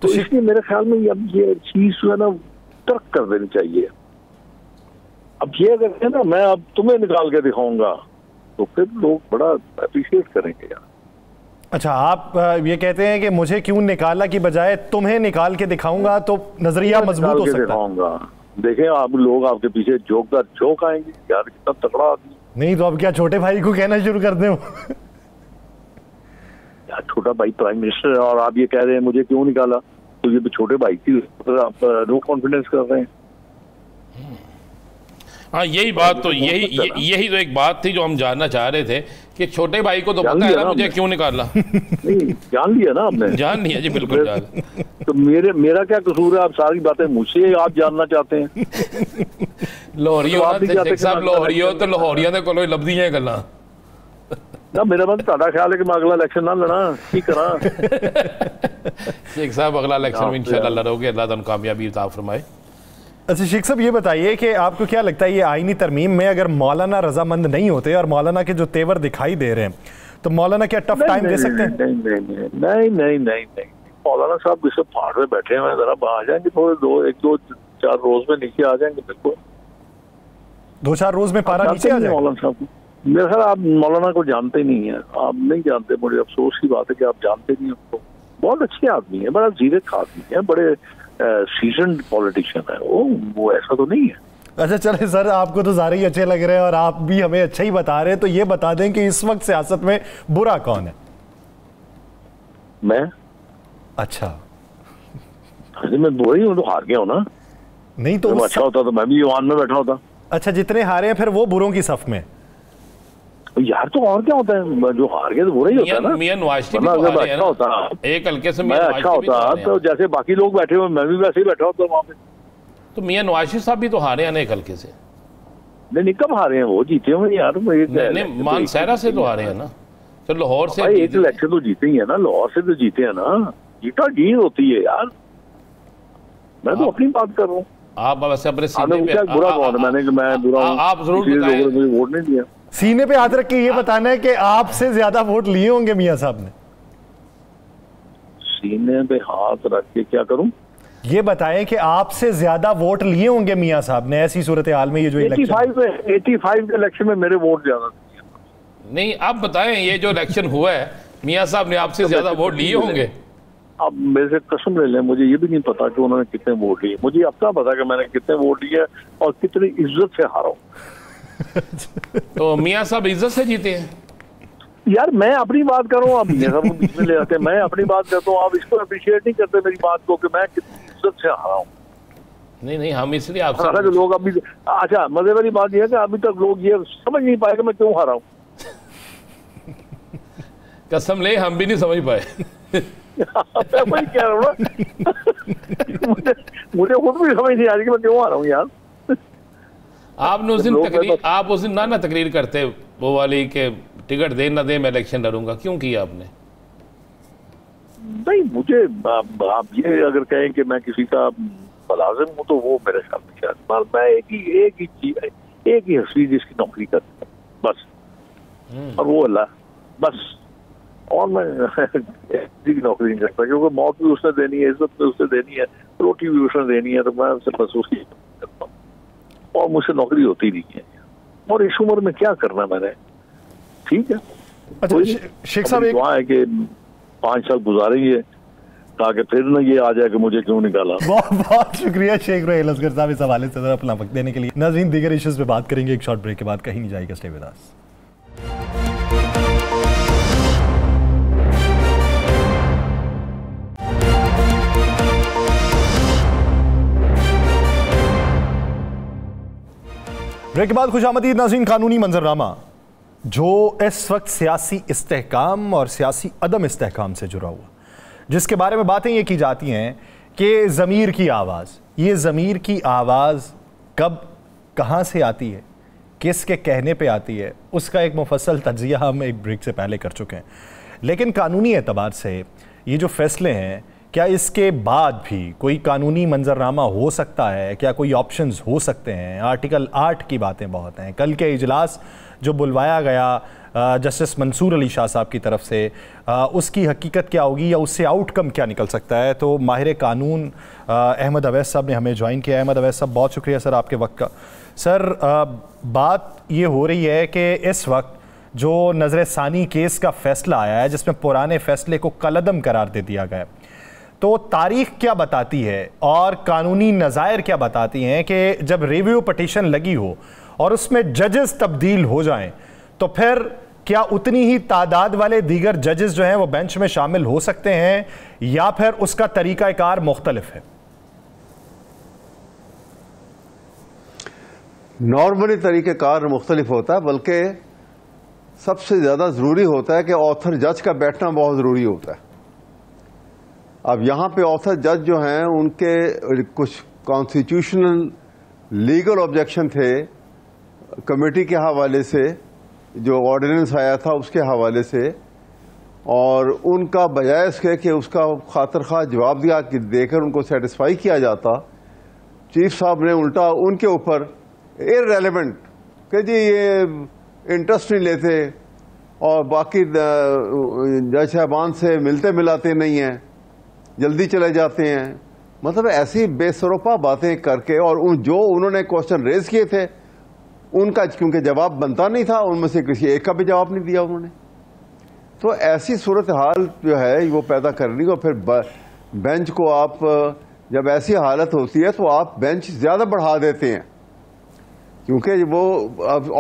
तो इसलिए मेरे ख्याल में अब ये चीज जो है ना तर्क कर देनी चाहिए। अब ये अगर है ना मैं अब तुम्हें निकाल के दिखाऊंगा तो फिर लोग बड़ा अप्रिशिएट करेंगे यार। अच्छा, आप ये कहते हैं कि मुझे क्यों निकाला की बजाय तुम्हें निकाल के दिखाऊंगा तो नजरिया मजबूत हो सकता है। देखें आप लोग आपके पीछे जोक आएंगे यार, कितना तगड़ा आदमी। नहीं तो अब क्या छोटे भाई को कहना शुरू कर दें? यार छोटा भाई प्राइम मिनिस्टर है और आप ये कह रहे हैं मुझे क्यों निकाला, तो ये छोटे भाई की आप नो कॉन्फिडेंस कर रहे हैं। हाँ, यही बात तो यही तो एक बात थी जो हम जानना चाह रहे थे कि छोटे भाई को तो पता है ना मुझे क्यों निकाला। नहीं, जान लिया ना आपने? जान लिया जी, बिल्कुल जान। तो मेरा क्या कसूर है? आप सारी बातें मुझसे आप जानना चाहते हैं। लाहौरियों तो लाहौरियों दे कोलों लभदियां गल्लां ना। मेरा मन ताड़ा ख्याल है कि मैं अगला इलेक्शन ना लड़ा की करा। शेख साहब अगला इलेक्शन में इंशाल्लाह लड़ोगे, अल्लाह तुम कामयाबी अता फरमाए। अच्छा शेख साहब, ये बताइए कि आपको क्या लगता है ये आईनी तरमीम में अगर मौलाना रजामंद नहीं होते और मौलाना के जो तेवर दिखाई दे रहे हैं तो मौलाना क्या टफ टाइम दे सकते हैं? नहीं, मौलाना साहब किसी पहाड़ में बैठे हैं, जरा आ जाएंगे थोड़े एक दो चार रोज में नीचे आ जाएंगे। बिल्कुल 2-4 रोज में पारा नीचे आ जाएगा मौलाना साहब। मेरे ख्याल आप मौलाना को जानते नहीं है, आप नहीं जानते। मुझे अफसोस की बात है कि आप जानते नहीं उनको। बहुत अच्छे आदमी है, बड़ा जीरक आदमी है, बड़े सीजन्ड पॉलिटिशियन है वो ऐसा तो नहीं है। अच्छा चले सर, आपको तो सारे ही अच्छे लग रहे हैं और आप भी हमें अच्छा ही बता रहे हैं, तो ये बता दें कि इस वक्त सियासत में बुरा कौन है? मैं। अच्छा, मैं बुरा ही हूँ तो हार गया हूँ ना। नहीं तो अच्छा होता तो मैं भी ईवान में बैठा होता। अच्छा, जितने हारे हैं फिर वो बुरों की सफ में यार। तो और क्या होता है, जो हार गया तो बुरा ही होता है ना। मियां नवाज शरीफ अगर अच्छा होता, एक हल्के से मैं अच्छा होता तो जैसे बाकी लोग बैठे हुए मैं भी वैसे ही बैठा होता वहाँ पे। तो मियां नवाज शरीफ साहब भी तो हारे हैं ना एक हल्के से। नहीं, कब हारे हैं? वो जीते हुए यार। मानसहरा से तो हारे हैं ना। तो लाहौर से एक इलेक्शन तो जीते ही है ना, लाहौर से तो जीते हैं ना। जीता जीत होती है यार। मैं तो अपनी बात कर रहा हूँ। आप वैसे अपने सीने पे बुरा कौन है? मैं बुरा हूँ? आप जरूर मुझे वोट नहीं दिया। सीने पे हाथ रख के ये बताना है कि आपसे ज्यादा वोट लिए होंगे मियां साहब ने। सीने पे हाथ रख के क्या करूं? ये बताएं कि आपसे ज्यादा वोट लिए होंगे मियां साहब ने ऐसी सूरत हाल में। ये जो 85 के इलेक्शन में मेरे वोट ज्यादा नहीं। आप बताएं, ये जो इलेक्शन हुआ है मियां साहब ने आपसे ज्यादा वोट लिए होंगे? अब मेरे से कसम ले लें, मुझे ये भी नहीं पता कि उन्होंने कितने वोट लिए। मुझे अपना पता कि मैंने कितने वोट लिए और कितनी इज्जत से हारा हूं। तो मियां साहब इज्जत से जीते हैं यार। मैं अपनी बात कर रहा हूँ, आप ये सब बीच में ले आते हैं। मैं अपनी बात करता हूँ, आप इसको अप्रिशिएट नहीं करते मेरी बात को कि मैं कितनी इज्जत से हारा हूँ। नहीं, हम इसलिए आपसे जो लोग अभी अच्छा मजे वाली बात यह है कि अभी तक लोग ये समझ नहीं पाए कि मैं क्यों हारा हूँ। कसम ले हम भी नहीं समझ पाए। मैं वही कह रहा हूँ ना। मुझे खुद भी समझ नहीं आ रही कि मैं क्यों आ रहा हूँ यार। आपने उस दिन तकरीर, आप उस दिन ना तकरीर करते वो वाली के टिकट दे ना दे मैं इलेक्शन लड़ूंगा, क्यों किया आपने? नहीं, मुझे आप ये अगर कहें कि मैं किसी का मुलाजिम हूँ तो वो मेरे ख्याल में शायद मैं एक ही हस्ती जिसकी नौकरी करता हूँ बस, और वो अल्लाह बस। और मैं किसी की नौकरी नहीं करता, क्योंकि मौत भी उसने देनी है, इज्जत भी उसने देनी है, रोटी भी उसने देनी है, तो मैं उनसे बस उसकी करता हूँ और मुझसे नौकरी होती नहीं है। और इस उम्र में क्या करना मैंने, ठीक है। अच्छा शेख साहब, एक दुआ है कि 5 साल गुजारेंगे ताकि फिर ना ये आ जाए कि मुझे क्यों निकाला। बहुत बहुत शुक्रिया शेख रुहैल असगर साहब इस हवाले से अपना वक्त देने के लिए। नाज़रीन, दीगर इश्यूज पे बात करेंगे एक शॉर्ट ब्रेक के बाद, कहीं नहीं जाएगा, स्टे विद अस। ब्रेक के बाद खुशामदीद नाज़रीन। कानूनी मंजरनामा जो इस वक्त सियासी इस्तेहकाम और सियासी अदम इस्तेहकाम से जुड़ा हुआ, जिसके बारे में बातें ये की जाती हैं कि ज़मीर की आवाज़, ये ज़मीर की आवाज़ कब कहाँ से आती है, किसके कहने पे आती है, उसका एक मुफस्सल तज्ज़िया हम एक ब्रेक से पहले कर चुके हैं। लेकिन कानूनी एतबार से ये जो फैसले हैं, क्या इसके बाद भी कोई कानूनी मंजरनामा हो सकता है? क्या कोई ऑप्शंस हो सकते हैं? आर्टिकल 8 की बातें बहुत हैं। कल के इजलास जो बुलवाया गया जस्टिस मंसूर अली शाह साहब की तरफ से, उसकी हकीकत क्या होगी या उससे आउटकम क्या निकल सकता है? तो माहिर कानून अहमद अवैस साहब ने हमें ज्वाइन किया। अहमद अवैस साहब, बहुत शुक्रिया सर आपके वक्त का। सर, बात ये हो रही है कि इस वक्त जो नज़र सानी केस का फ़ैसला आया है, जिसमें पुराने फ़ैसले को कलअदम करार दे दिया गया, तो तारीख क्या बताती है और कानूनी नज़ायर क्या बताती हैं कि जब रिव्यू पटिशन लगी हो और उसमें जजेस तब्दील हो जाएं, तो फिर क्या उतनी ही तादाद वाले दीगर जजेस जो हैं वो बेंच में शामिल हो सकते हैं या फिर उसका तरीक़ाकार मुख्तलिफ है? नॉर्मली तरीक़ाकार मुख्तलिफ होता है, बल्कि सबसे ज़्यादा ज़रूरी होता है कि ऑथर जज का बैठना बहुत ज़रूरी होता है। अब यहाँ पे ऑथर जज जो हैं उनके कुछ कॉन्स्टिट्यूशनल लीगल ऑब्जेक्शन थे कमेटी के हवाले से, जो ऑर्डिनेंस आया था उसके हवाले से, और उनका बजाय इसके कि उसका खातिर खा जवाब दिया कि देकर उनको सेटिस्फाई किया जाता, चीफ साहब ने उल्टा उनके ऊपर इररेलेवेंट कि जी ये इंटरेस्ट नहीं लेते और बाकी जज साहबान से मिलते मिलाते नहीं हैं, जल्दी चले जाते हैं, मतलब ऐसी बेसरोपा बातें करके, और जो उन्होंने क्वेश्चन रेज किए थे उनका क्योंकि जवाब बनता नहीं था, उनमें से किसी एक का भी जवाब नहीं दिया उन्होंने। तो ऐसी सूरत हाल जो है वो पैदा करनी, और फिर बेंच को आप जब ऐसी हालत होती है तो आप बेंच ज़्यादा बढ़ा देते हैं, क्योंकि वो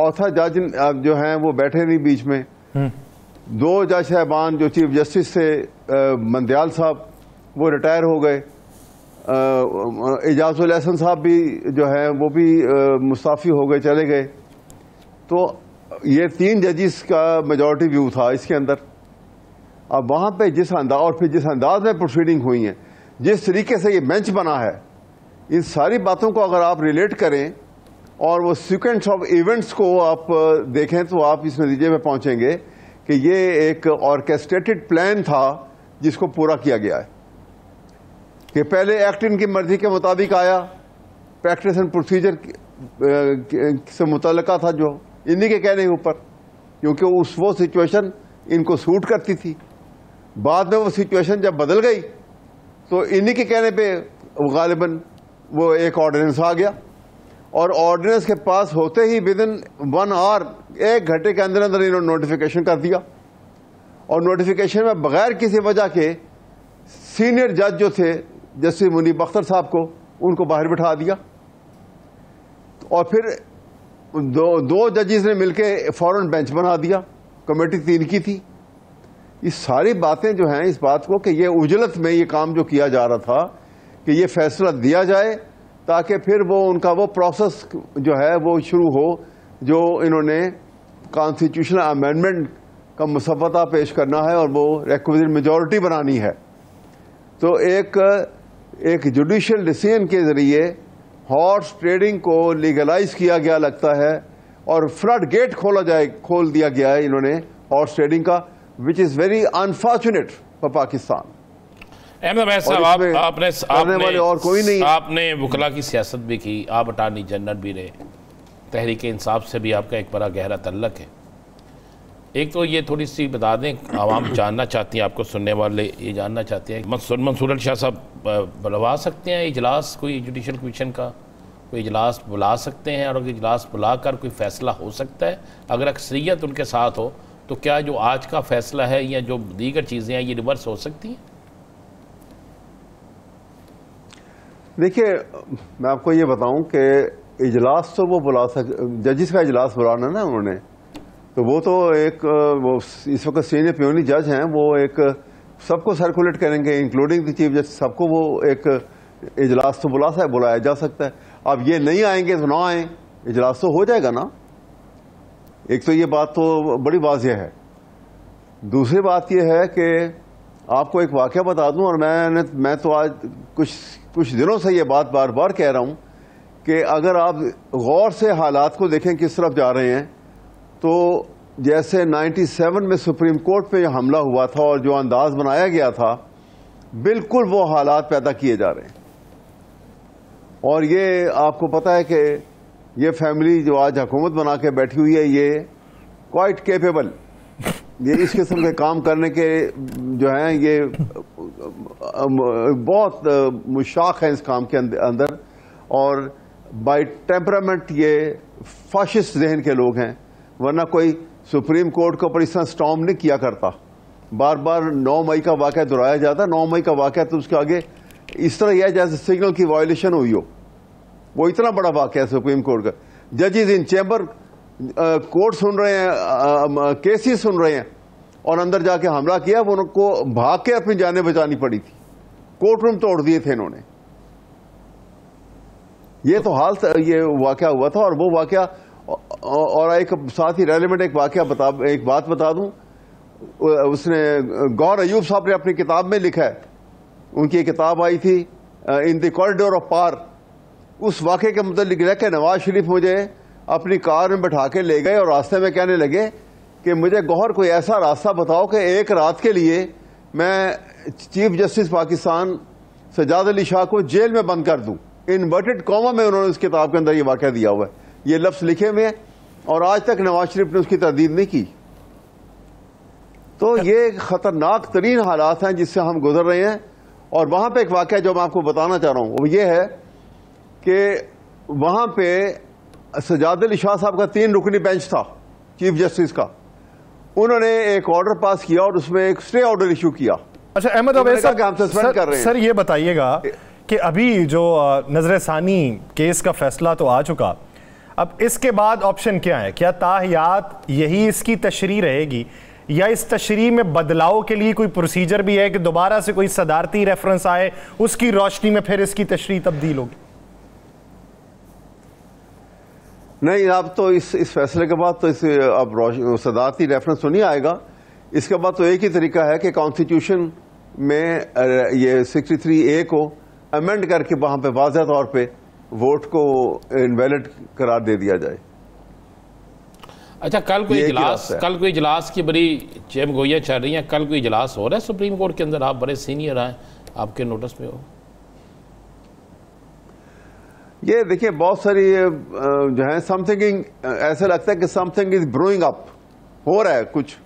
ऑथर जज जो हैं वो बैठे नहीं बीच में। 2 जज साहबान जो चीफ जस्टिस थे, मंदयाल साहब वो रिटायर हो गए, एजाजुल एहसन साहब भी जो है वो भी मुस्ताफ़ी हो गए, चले गए। तो ये 3 जजिस का मेजॉरिटी व्यू था इसके अंदर। अब वहाँ पे जिस अंदाज, और फिर जिस अंदाज में प्रोसीडिंग हुई है, जिस तरीके से ये बेंच बना है, इन सारी बातों को अगर आप रिलेट करें और वो सीक्वेंस ऑफ इवेंट्स को आप देखें तो आप इस नतीजे में पहुँचेंगे कि ये एक ऑर्केस्ट्रेटेड प्लान था जिसको पूरा किया गया है। कि पहले एक्ट इनकी मर्जी के मुताबिक आया, प्रैक्टिस एंड प्रोसीजर से मुतल्लिका था जो इन्हीं के कहने के ऊपर, क्योंकि वो सिचुएशन इनको सूट करती थी। बाद में वो सिचुएशन जब बदल गई तो इन्हीं के कहने पे गालिबन वो एक ऑर्डिनेंस आ गया, और ऑर्डिनेंस के पास होते ही विदिन 1 आवर, 1 घंटे के अंदर अंदर इन्होंने नोटिफिकेशन कर दिया, और नोटिफिकेशन में बगैर किसी वजह के सीनियर जज जो थे जस्टिस मुनीब अख्तर साहब को, उनको बाहर बिठा दिया, और फिर दो जजेस ने मिलके फौरन बेंच बना दिया, कमेटी 3 की थी। ये सारी बातें जो हैं इस बात को कि ये उजलत में ये काम जो किया जा रहा था कि ये फैसला दिया जाए ताकि फिर वो उनका वो प्रोसेस जो है वो शुरू हो, जो इन्होंने कॉन्स्टिट्यूशनल अमेंडमेंट का मुसव्वदा पेश करना है और वो रिक्विजिट मेजॉरिटी बनानी है। तो एक जुडिशियल डिसीजन के ज़रिए हॉर्स ट्रेडिंग को लीगलाइज किया गया लगता है और फ्लड गेट खोल दिया गया है इन्होंने हॉर्स ट्रेडिंग का, which is very unfortunate for Pakistan. Ahmed Awais साहब, आपने और कोई नहीं, आपने वकला की सियासत भी की, आप अटार्नी जनरल भी रहे, तहरीक इंसाफ से भी आपका एक बड़ा गहरा तल्लक है। एक तो ये थोड़ी सी बता दें, आवाम जानना चाहती है, आपको सुनने वाले ये जानना चाहते हैं, मंसूर अली शाह साहब बुलवा सकते हैं इजलास, कोई जुडिशल कमीशन का कोई इजलास बुला सकते हैं, और अगर इजलास बुलाकर कोई फ़ैसला हो सकता है, अगर अक्सरियत उनके साथ हो, तो क्या जो आज का फ़ैसला है या जो दीगर चीज़ें हैं ये रिवर्स हो सकती हैं? देखिए, मैं आपको ये बताऊं कि इजलास तो वो बुला जजिस का इजलास बुलाना ना उन्होंने, तो वो तो वो इस वक्त सीनियर प्यूनी जज हैं, वो एक सबको सर्कुलेट करेंगे इंक्लूडिंग द चीफ जस्टिस, सबको वो एक इजलास तो बुलाया जा सकता है। अब ये नहीं आएंगे तो ना आए, इजलास तो हो जाएगा ना। एक तो ये बात तो बड़ी वाज़ेह है। दूसरी बात ये है कि आपको एक वाक़या बता दूं, और मैं तो आज कुछ दिनों से ये बात बार बार कह रहा हूं कि अगर आप गौर से हालात को देखें किस तरफ जा रहे हैं, तो जैसे 97 में सुप्रीम कोर्ट पे हमला हुआ था और जो अंदाज बनाया गया था, बिल्कुल वो हालात पैदा किए जा रहे हैं। और ये आपको पता है कि ये फैमिली जो आज हुकूमत बना के बैठी हुई है, ये क्वाइट केपेबल, ये इस किस्म के काम करने के जो हैं ये बहुत मुशाक है इस काम के अंदर, और बाय टेम्परामेंट ये फाशिस्ट जहन के लोग हैं, वरना कोई सुप्रीम कोर्ट को पर इस तरह स्टॉर्म नहीं किया करता। बार बार 9 मई का वाक़या दोहराया जाता, 9 मई का वाक़या तो उसके आगे इस तरह यह जैसे सिग्नल की वायलेशन हुई हो, वो इतना बड़ा वाक़या है सुप्रीम कोर्ट का। जजेस इन चैम्बर कोर्ट सुन रहे हैं, केसेस सुन रहे हैं, और अंदर जाके हमला किया, वो उनको भाग के अपनी जानें बचानी पड़ी थी, कोर्ट रूम तोड़ दिए थे इन्होंने। ये तो हाल ये वाक़या हुआ था। और वो वाक़या, और एक साथ ही रेलेवेंट एक बात बता दूं, उसने गौर अयूब साहब ने अपनी किताब में लिखा है, उनकी एक किताब आई थी इन द कॉरिडोर ऑफ पार, उस वाक़े के मुतालिक लिखा कि नवाज शरीफ मुझे अपनी कार में बैठा के ले गए और रास्ते में कहने लगे कि मुझे गौहर कोई ऐसा रास्ता बताओ कि एक रात के लिए मैं चीफ जस्टिस पाकिस्तान सजाद अली शाह को जेल में बंद कर दूं। इन्वर्टेड कॉमा में उन्होंने उस किताब के अंदर ये वाक़या दिया हुआ है, ये लफ्ज़ लिखे हुए हैं, और आज तक नवाज शरीफ ने उसकी तरदीद नहीं की। तो ये खतरनाक तरीन हालात हैं जिससे हम गुजर रहे हैं। और वहां पे एक वाक़या जो मैं आपको बताना चाह रहा हूं वो ये है कि वहां पे सजाद अली शाह साहब का 3 रुकनी बेंच था चीफ जस्टिस का, उन्होंने एक ऑर्डर पास किया और उसमें एक स्टे ऑर्डर इशू किया। अच्छा अहमद अवैस साहब, सर ये बताइएगा कि अभी जो नजरसानी केस का फैसला तो आ चुका, अब इसके बाद ऑप्शन क्या है? क्या ताहियात यही इसकी तशरीह रहेगी, या इस तशरीह में बदलाव के लिए कोई प्रोसीजर भी है कि दोबारा से कोई सदारती रेफरेंस आए, उसकी रोशनी में फिर इसकी तशरीह तब्दील होगी? नहीं, अब तो इस फैसले के बाद तो अब सदारती रेफरेंस तो नहीं आएगा। इसके बाद तो एक ही तरीका है कि कॉन्स्टिट्यूशन में ये 63A को अमेंड करके वहां पे वाज़ेह तौर पे वोट को इनवैलिड करार दे दिया जाए। अच्छा, कल कोई इजलास की बड़ी चेमगोइयाँ चल रही हैं, कल कोई इजलास हो रहा है सुप्रीम कोर्ट के अंदर? आप बड़े सीनियर हैं, आपके नोटिस में हो? ये देखिए, बहुत सारी जो है समथिंग ऐसा लगता है कि समथिंग इज ब्रोइंग अप, हो रहा है कुछ।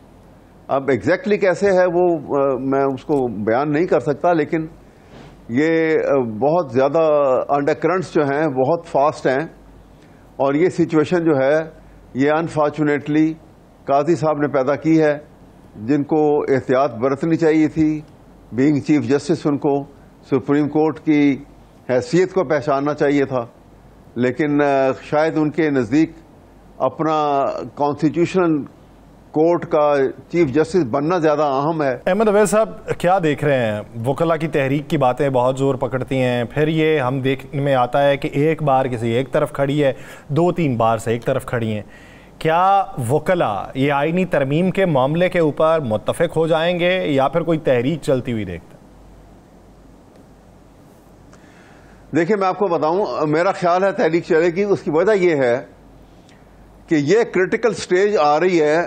अब एग्जैक्टली कैसे है वो मैं उसको बयान नहीं कर सकता, लेकिन ये बहुत ज़्यादा अंडरकरंट्स जो हैं बहुत फास्ट हैं, और ये सिचुएशन जो है ये अनफॉर्चुनेटली काजी साहब ने पैदा की है, जिनको एहतियात बरतनी चाहिए थी। बीइंग चीफ जस्टिस उनको सुप्रीम कोर्ट की हैसियत को पहचानना चाहिए था, लेकिन शायद उनके नज़दीक अपना कॉन्स्टिट्यूशनल कोर्ट का चीफ जस्टिस बनना ज़्यादा अहम है। अहमद अवैस साहब, क्या देख रहे हैं? वकला की तहरीक की बातें बहुत ज़ोर पकड़ती हैं, फिर ये हम देखने में आता है कि एक बार किसी एक तरफ खड़ी है, 2-3 बार से एक तरफ खड़ी हैं। क्या वकला ये आईनी तरमीम के मामले के ऊपर मुत्तफिक हो जाएंगे या फिर कोई तहरीक चलती हुई देखते? देखिए, मैं आपको बताऊं, मेरा ख्याल है तहरीक चलेगी। उसकी वजह यह है कि ये क्रिटिकल स्टेज आ रही है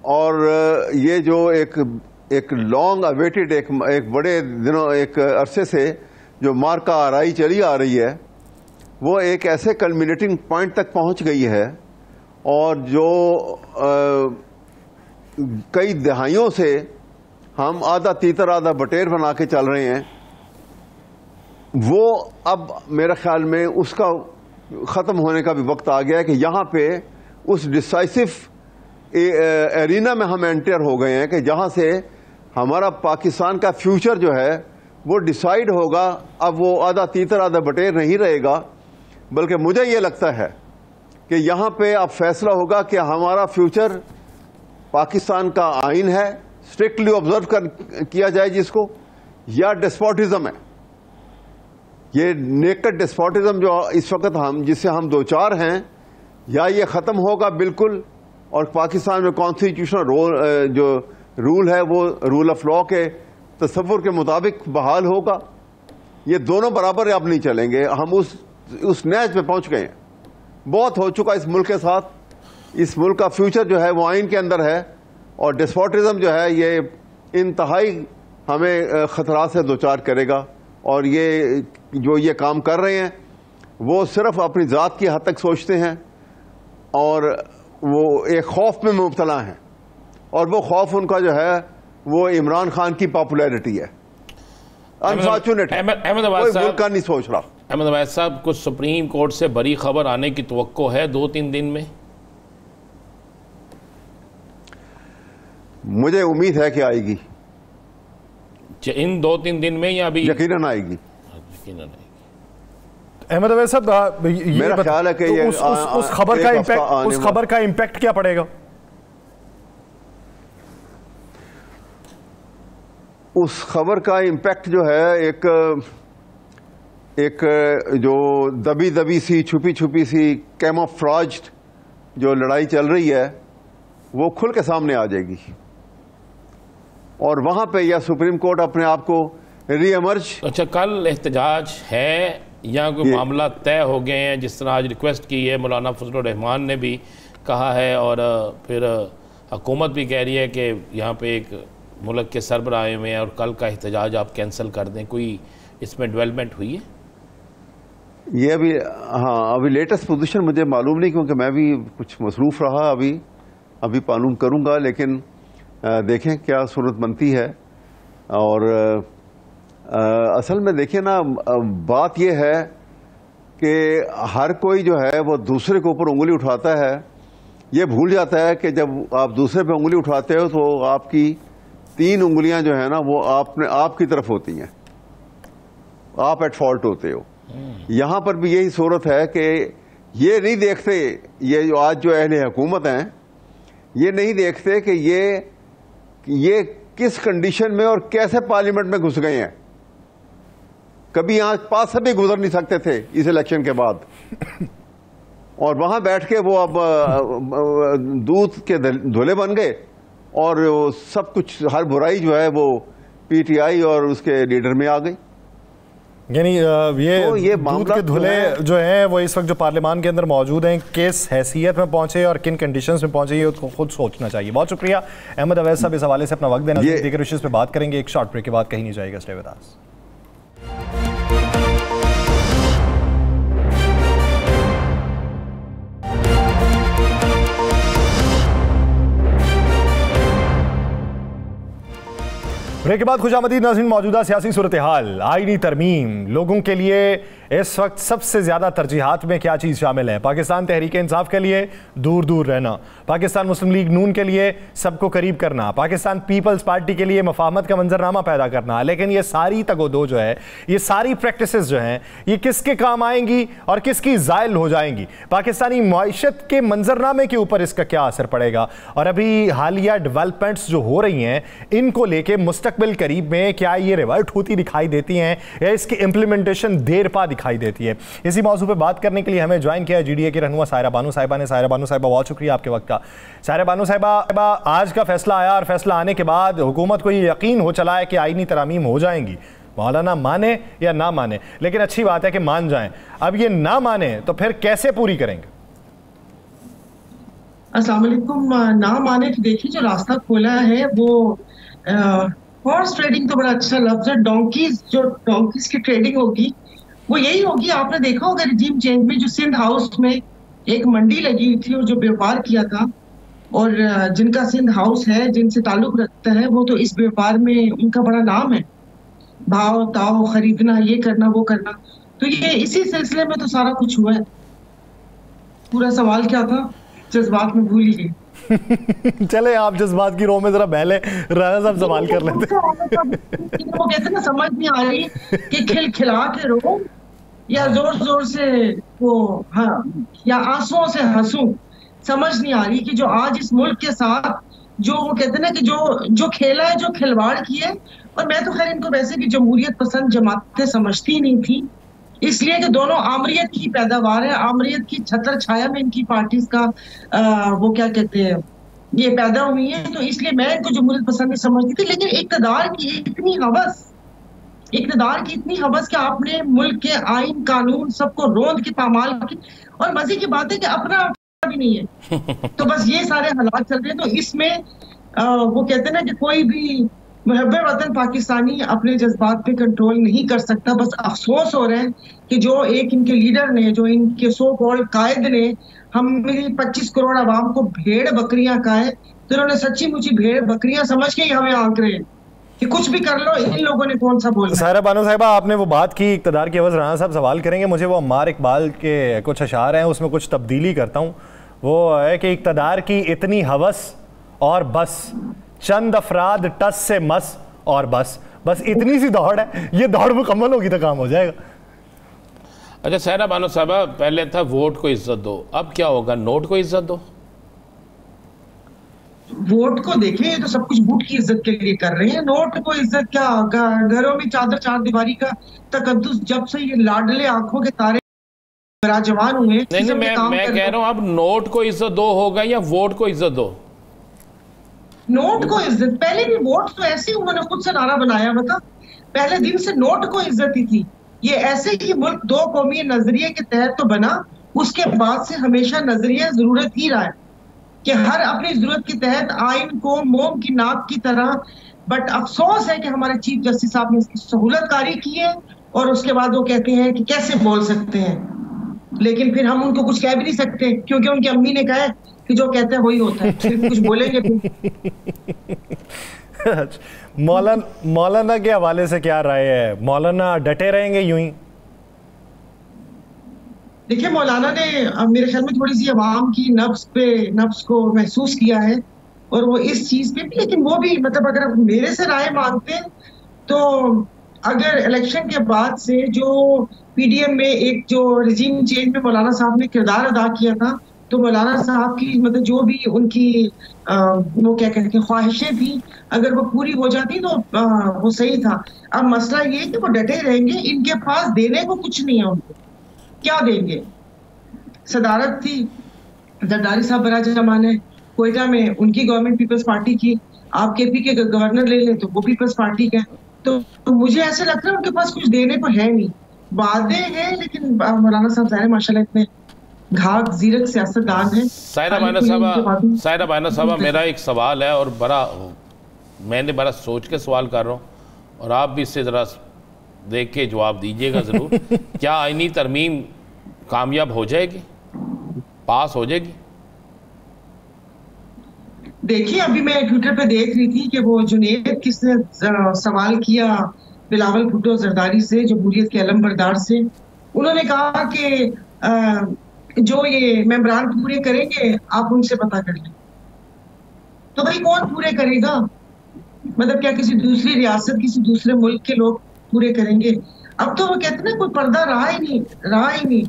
और ये जो एक लॉन्ग अवेटेड एक बड़े दिनों एक अरसे से जो मार्का आराई चली आ रही है वो एक ऐसे कल्मिनेटिंग पॉइंट तक पहुंच गई है और जो कई दहाइयों से हम आधा तीतर आधा बटेर बना के चल रहे हैं, वो अब मेरे ख्याल में उसका ख़त्म होने का भी वक्त आ गया है कि यहाँ पे उस डिसाइसिव एरिना में हम एंटर हो गए हैं कि जहाँ से हमारा पाकिस्तान का फ्यूचर जो है वो डिसाइड होगा। अब वो आधा तीतर आधा बटेर नहीं रहेगा, बल्कि मुझे ये लगता है कि यहाँ पे अब फैसला होगा कि हमारा फ्यूचर पाकिस्तान का आइन है, स्ट्रिक्टली ऑब्जर्व किया जाए जिसको, या डेस्पोटिज्म है। ये नेकेड डेस्पोटिज्म जो इस वक्त जिससे हम दो चार हैं, या ये ख़त्म होगा बिल्कुल और पाकिस्तान में कॉन्स्टिट्यूशनल जो रूल है वो रूल ऑफ लॉ के तस्वुर के मुताबिक बहाल होगा। ये दोनों बराबर अब नहीं चलेंगे। हम उस नहज पे पहुंच गए हैं। बहुत हो चुका इस मुल्क के साथ। इस मुल्क का फ्यूचर जो है वो आइन के अंदर है और डेस्पोटिज्म जो है ये इंतहाई हमें खतरा से दो चार करेगा। और ये काम कर रहे हैं वो सिर्फ अपनी ज़ात की हद तक सोचते हैं और वो एक खौफ में मुब्तला हैं और वो खौफ उनका जो है वो इमरान खान की पॉपुलैरिटी है। अनफॉर्चुनेट है, कोई मुल्क का नहीं सोच रहा। अहमद अवैस साहब, कुछ सुप्रीम कोर्ट से बड़ी खबर आने की तवक्को है 2-3 दिन में? मुझे उम्मीद है कि आएगी इन 2-3 दिन में, या अभी? यकीनन आएगी। अहमद अवैस साहब, मेरा ख्याल है कि ये उस खबर का इम्पैक्ट क्या पड़ेगा? उस खबर का इम्पैक्ट जो है एक जो दबी दबी सी छुपी छुपी सी कैमोफ्लेज्ड जो लड़ाई चल रही है वो खुल के सामने आ जाएगी और वहां पे या सुप्रीम कोर्ट अपने आप को रीएमर्ज। अच्छा, कल एहतजाज है या कोई मामला तय हो गए हैं? जिस तरह आज रिक्वेस्ट की है मौलाना फजलुर रहमान ने भी कहा है और फिर हुकूमत भी कह रही है कि यहाँ पे एक मुल्क के सरबराह आए हुए हैं और कल का एहतजाज आप कैंसिल कर दें। कोई इसमें डेवलपमेंट हुई है? ये अभी लेटेस्ट पोजीशन मुझे मालूम नहीं, क्योंकि मैं भी कुछ मसरूफ रहा। अभी मालूम करूंगा, लेकिन देखें क्या सूरत बनती है। और असल में देखिए ना, बात यह है कि हर कोई जो है वो दूसरे के ऊपर उंगली उठाता है। ये भूल जाता है कि जब आप दूसरे पे उंगली उठाते हो तो आपकी 3 उंगलियां जो है ना वो आपकी तरफ होती हैं, आप एट फॉल्ट होते हो। यहां पर भी यही सूरत है कि ये नहीं देखते, ये जो आज जो अहले हुकूमत हैं ये नहीं देखते कि ये किस कंडीशन में और कैसे पार्लियामेंट में घुस गए हैं। कभी यहां पास से भी गुजर नहीं सकते थे इस इलेक्शन के बाद और वहां बैठ के वो अब दूध के धुले बन गए और सब कुछ, हर बुराई जो है वो पीटीआई और उसके लीडर में आ गई। यानी ये दूध के धुले जो हैं वो इस वक्त जो पार्लियामान के अंदर मौजूद हैं किस हैसियत में पहुंचे और किन कंडीशंस में पहुंचे ये उसको खुद सोचना चाहिए। बहुत शुक्रिया अहमद अवैस साहब इस हवाले से अपना वक्त देना। दीगर इश्यूज पे बात करेंगे, एक शॉर्ट ब्रेक के बाद कहीं नहीं जाएगा। Stay with us. ब्रेक के बाद खुशामदीद नाज़रीन। मौजूदा सियासी सूरत हाल, आईनी तरमीम, लोगों के लिए इस वक्त सबसे ज़्यादा तरजीहात में क्या चीज़ शामिल है? पाकिस्तान तहरीक इंसाफ के लिए दूर दूर रहना, पाकिस्तान मुस्लिम लीग नून के लिए सबको करीब करना, पाकिस्तान पीपल्स पार्टी के लिए मफाहमत का मंजरनामा पैदा करना। लेकिन ये सारी तगोदो जो है, ये सारी प्रैक्टिसेस जो हैं, ये किसके काम आएंगी और किसकी ज़ायल हो जाएंगी? पाकिस्तानी मईशत के मंजरनामे के ऊपर इसका क्या असर पड़ेगा? और अभी हालिया डेवलपमेंट्स जो हो रही हैं इनको लेके मुस्तक मुस्तकबिल करीब में क्या ये रिवर्ट होती दिखाई देती हैं या इसकी इम्प्लीमेंटेशन देर पा दिखाई देती है? इसी मौजू पे बात करने के लिए हमें ज्वाइन किया GDA की रहनुमा सायरा बानो साहिबा ने। सायरा बानो साहिबा, बहुत शुक्रिया आपके वक्त का। सायरा बानो साहिबा, आज का फैसला आया और फैसला आने के बाद हुकूमत को ये यकीन हो चला है कि आईनी तरामीम हो जाएंगी, मौलाना माने या ना माने, लेकिन अच्छी बात है कि मान जाएं। अब ये ना माने तो फिर कैसे पूरी करेंगे? अस्सलाम वालेकुम। ना माने तो देखिए, जो रास्ता खोला है वो हॉर्स ट्रेडिंग तो बड़ा अच्छा लफ्ज है। डोंकीज की ट्रेडिंग होगी वो यही होगी। आपने देखा होगा रिजीम चेंज में जो सिंध हाउस में एक मंडी लगी हुई थी और जो व्यापार किया था, और जिनका सिंध हाउस है, जिनसे ताल्लुक रखता है, वो तो इस व्यापार में उनका बड़ा नाम है, भाव ताव खरीदना, ये करना वो करना। तो ये इसी सिलसिले में तो सारा कुछ हुआ है। पूरा सवाल क्या था, जज्बात में भूल ही गई। चले आप जज्बात की रो में जरा बहले, राना साहब सवाल कर लेते। वो कहते ना, समझ नहीं आ रही कि खिलखिला के रो या जोर जोर से वो, हाँ, या आंसुओं से हंसूं। समझ नहीं आ रही कि जो आज इस मुल्क के साथ जो वो कहते ना कि जो खेला है, जो खिलवाड़ किए। और मैं तो खैर इनको वैसे भी जमहूरियत पसंद जमातें समझती नहीं थी, इसलिए कि दोनों आमरीत की पैदावार है, आमरीत की छत्र छाया में इनकी पार्टीज का वो क्या कहते हैं, ये पैदा हुई है, तो इसलिए मैं इनको जमहूरियत पसंद नहीं समझती थी। लेकिन इक़्तिदार की इतनी हवस कि आपने मुल्क के आइन कानून सबको रोंद के पामाल की, और मजे की बात है कि अपना भी नहीं है। तो बस ये सारे हालात चल रहे हैं। तो इसमें वो कहते हैं ना कि कोई भी मुहब्बे वतन पाकिस्तानी अपने जज्बात पे कंट्रोल नहीं कर सकता। बस अफसोस हो रहा है कि जो एक इनके लीडर ने, जो इनके सो कॉल्ड कायद ने हम 25 करोड़ आवाम को भेड़ बकरियां कहा, तो इन्होंने सच्ची मुची भेड़ बकरियां समझ के ही हमें आंक रहे हैं कि कुछ भी कर लो, इन लोगों ने कौन सा बोला। सायरा बानो साहिबा, आपने वो बात की इक़्तिदार की अवज़, राना साहब सवाल करेंगे। मुझे वो अम्मार इकबाल के कुछ अशार हैं, उसमें कुछ तब्दीली करता हूँ। वो है कि इक़्तिदार की इतनी हवस और बस, चंद अफराद टस से मस और बस इतनी सी दौड़ है, ये दौड़ मुकम्मल होगी तो काम हो जाएगा। अच्छा सायरा बानो साहबा, पहले था वोट को इज्जत दो, अब क्या होगा, नोट को इज्जत दो? वोट को देखें, ये तो सब कुछ वोट की इज्जत के लिए कर रहे हैं। नोट को इज्जत क्या, घरों में चार दीवारी का तकद्दुस जब से ये लाडले आंखों के तारे विराजमान हुए। नहीं, मैं कह रहा हूँ अब नोट को इज्जत दो होगा या वोट को इज्जत दो? नोट को इज्जत, पहले भी वोट तो ऐसे ही उन्होंने खुद से नारा बनाया, बता, पहले दिन से नोट को इज्जत ही थी। ये ऐसे ही मुल्क दो कौमी नजरिए के तहत तो बना, उसके बाद से हमेशा नजरिया जरूरत ही रहा है कि हर अपनी जरूरत के तहत आइन को मोम की नाक की तरह। बट अफसोस है कि हमारे चीफ जस्टिस साहब ने इसकी सहूलतकारी की है, और उसके बाद वो कहते हैं कि कैसे बोल सकते हैं, लेकिन फिर हम उनको कुछ कह भी नहीं सकते क्योंकि उनकी अम्मी ने कहा है कि जो कहते हैं वही होता है, फिर कुछ बोलेंगे फिर। मौलाना के हवाले से क्या राय है? मौलाना डटे रहेंगे यूं ही? देखिए, मौलाना ने मेरे ख्याल में थोड़ी सी अवाम की नफ्स को महसूस किया है, और वो इस चीज पे भी, लेकिन वो भी मतलब अगर मेरे से राय मांगते हैं तो अगर इलेक्शन के बाद से जो PDM में एक जो रिजीम चेंज में मौलाना साहब ने किरदार अदा किया था, तो मौलाना साहब की मतलब जो भी उनकी वो क्या कहते हैं ख्वाहिशें थी, अगर वो पूरी हो जाती तो वो सही था। अब मसला ये कि वो डटे रहेंगे, इनके पास देने को कुछ नहीं है, उनको क्या देंगे? सदारत थी, जरदारी साहब बड़ा जमान है, कोयटा में उनकी गवर्नमेंट पीपल्स पार्टी की, आप KP के गवर्नर ले लें तो वो पीपल्स पार्टी का। तो मुझे ऐसे लगता है उनके पास कुछ देने को है नहीं, वादे हैं, लेकिन मौलाना साहब ज़ाहिर माशाल्लाह इतने घाक जीरक सियासतदान है। सायरा बानो साहबा, मेरा एक सवाल है और मैंने बड़ा सोच के सवाल कर रहा हूँ, और आप भी इससे ज़रा देख के जवाब दीजिएगा ज़रूर। क्या आईनी तरमीम कामयाब हो जाएगी, पास हो जाएगी? देखिए, अभी मैं ट्विटर पे देख रही थी कि वो जुनेद किसने सवाल किया बिलावल भुट्टो जरदारी से, जमहूरियत के अलम बरदार से। उन्होंने कहा कि जो ये मेंबरान पूरे करेंगे आप उनसे पता कर लें। तो भाई कौन पूरे करेगा? मतलब क्या किसी दूसरी रियासत, किसी दूसरे मुल्क के लोग पूरे करेंगे? अब तो वो कहते हैं कोई पर्दा रहा ही नहीं।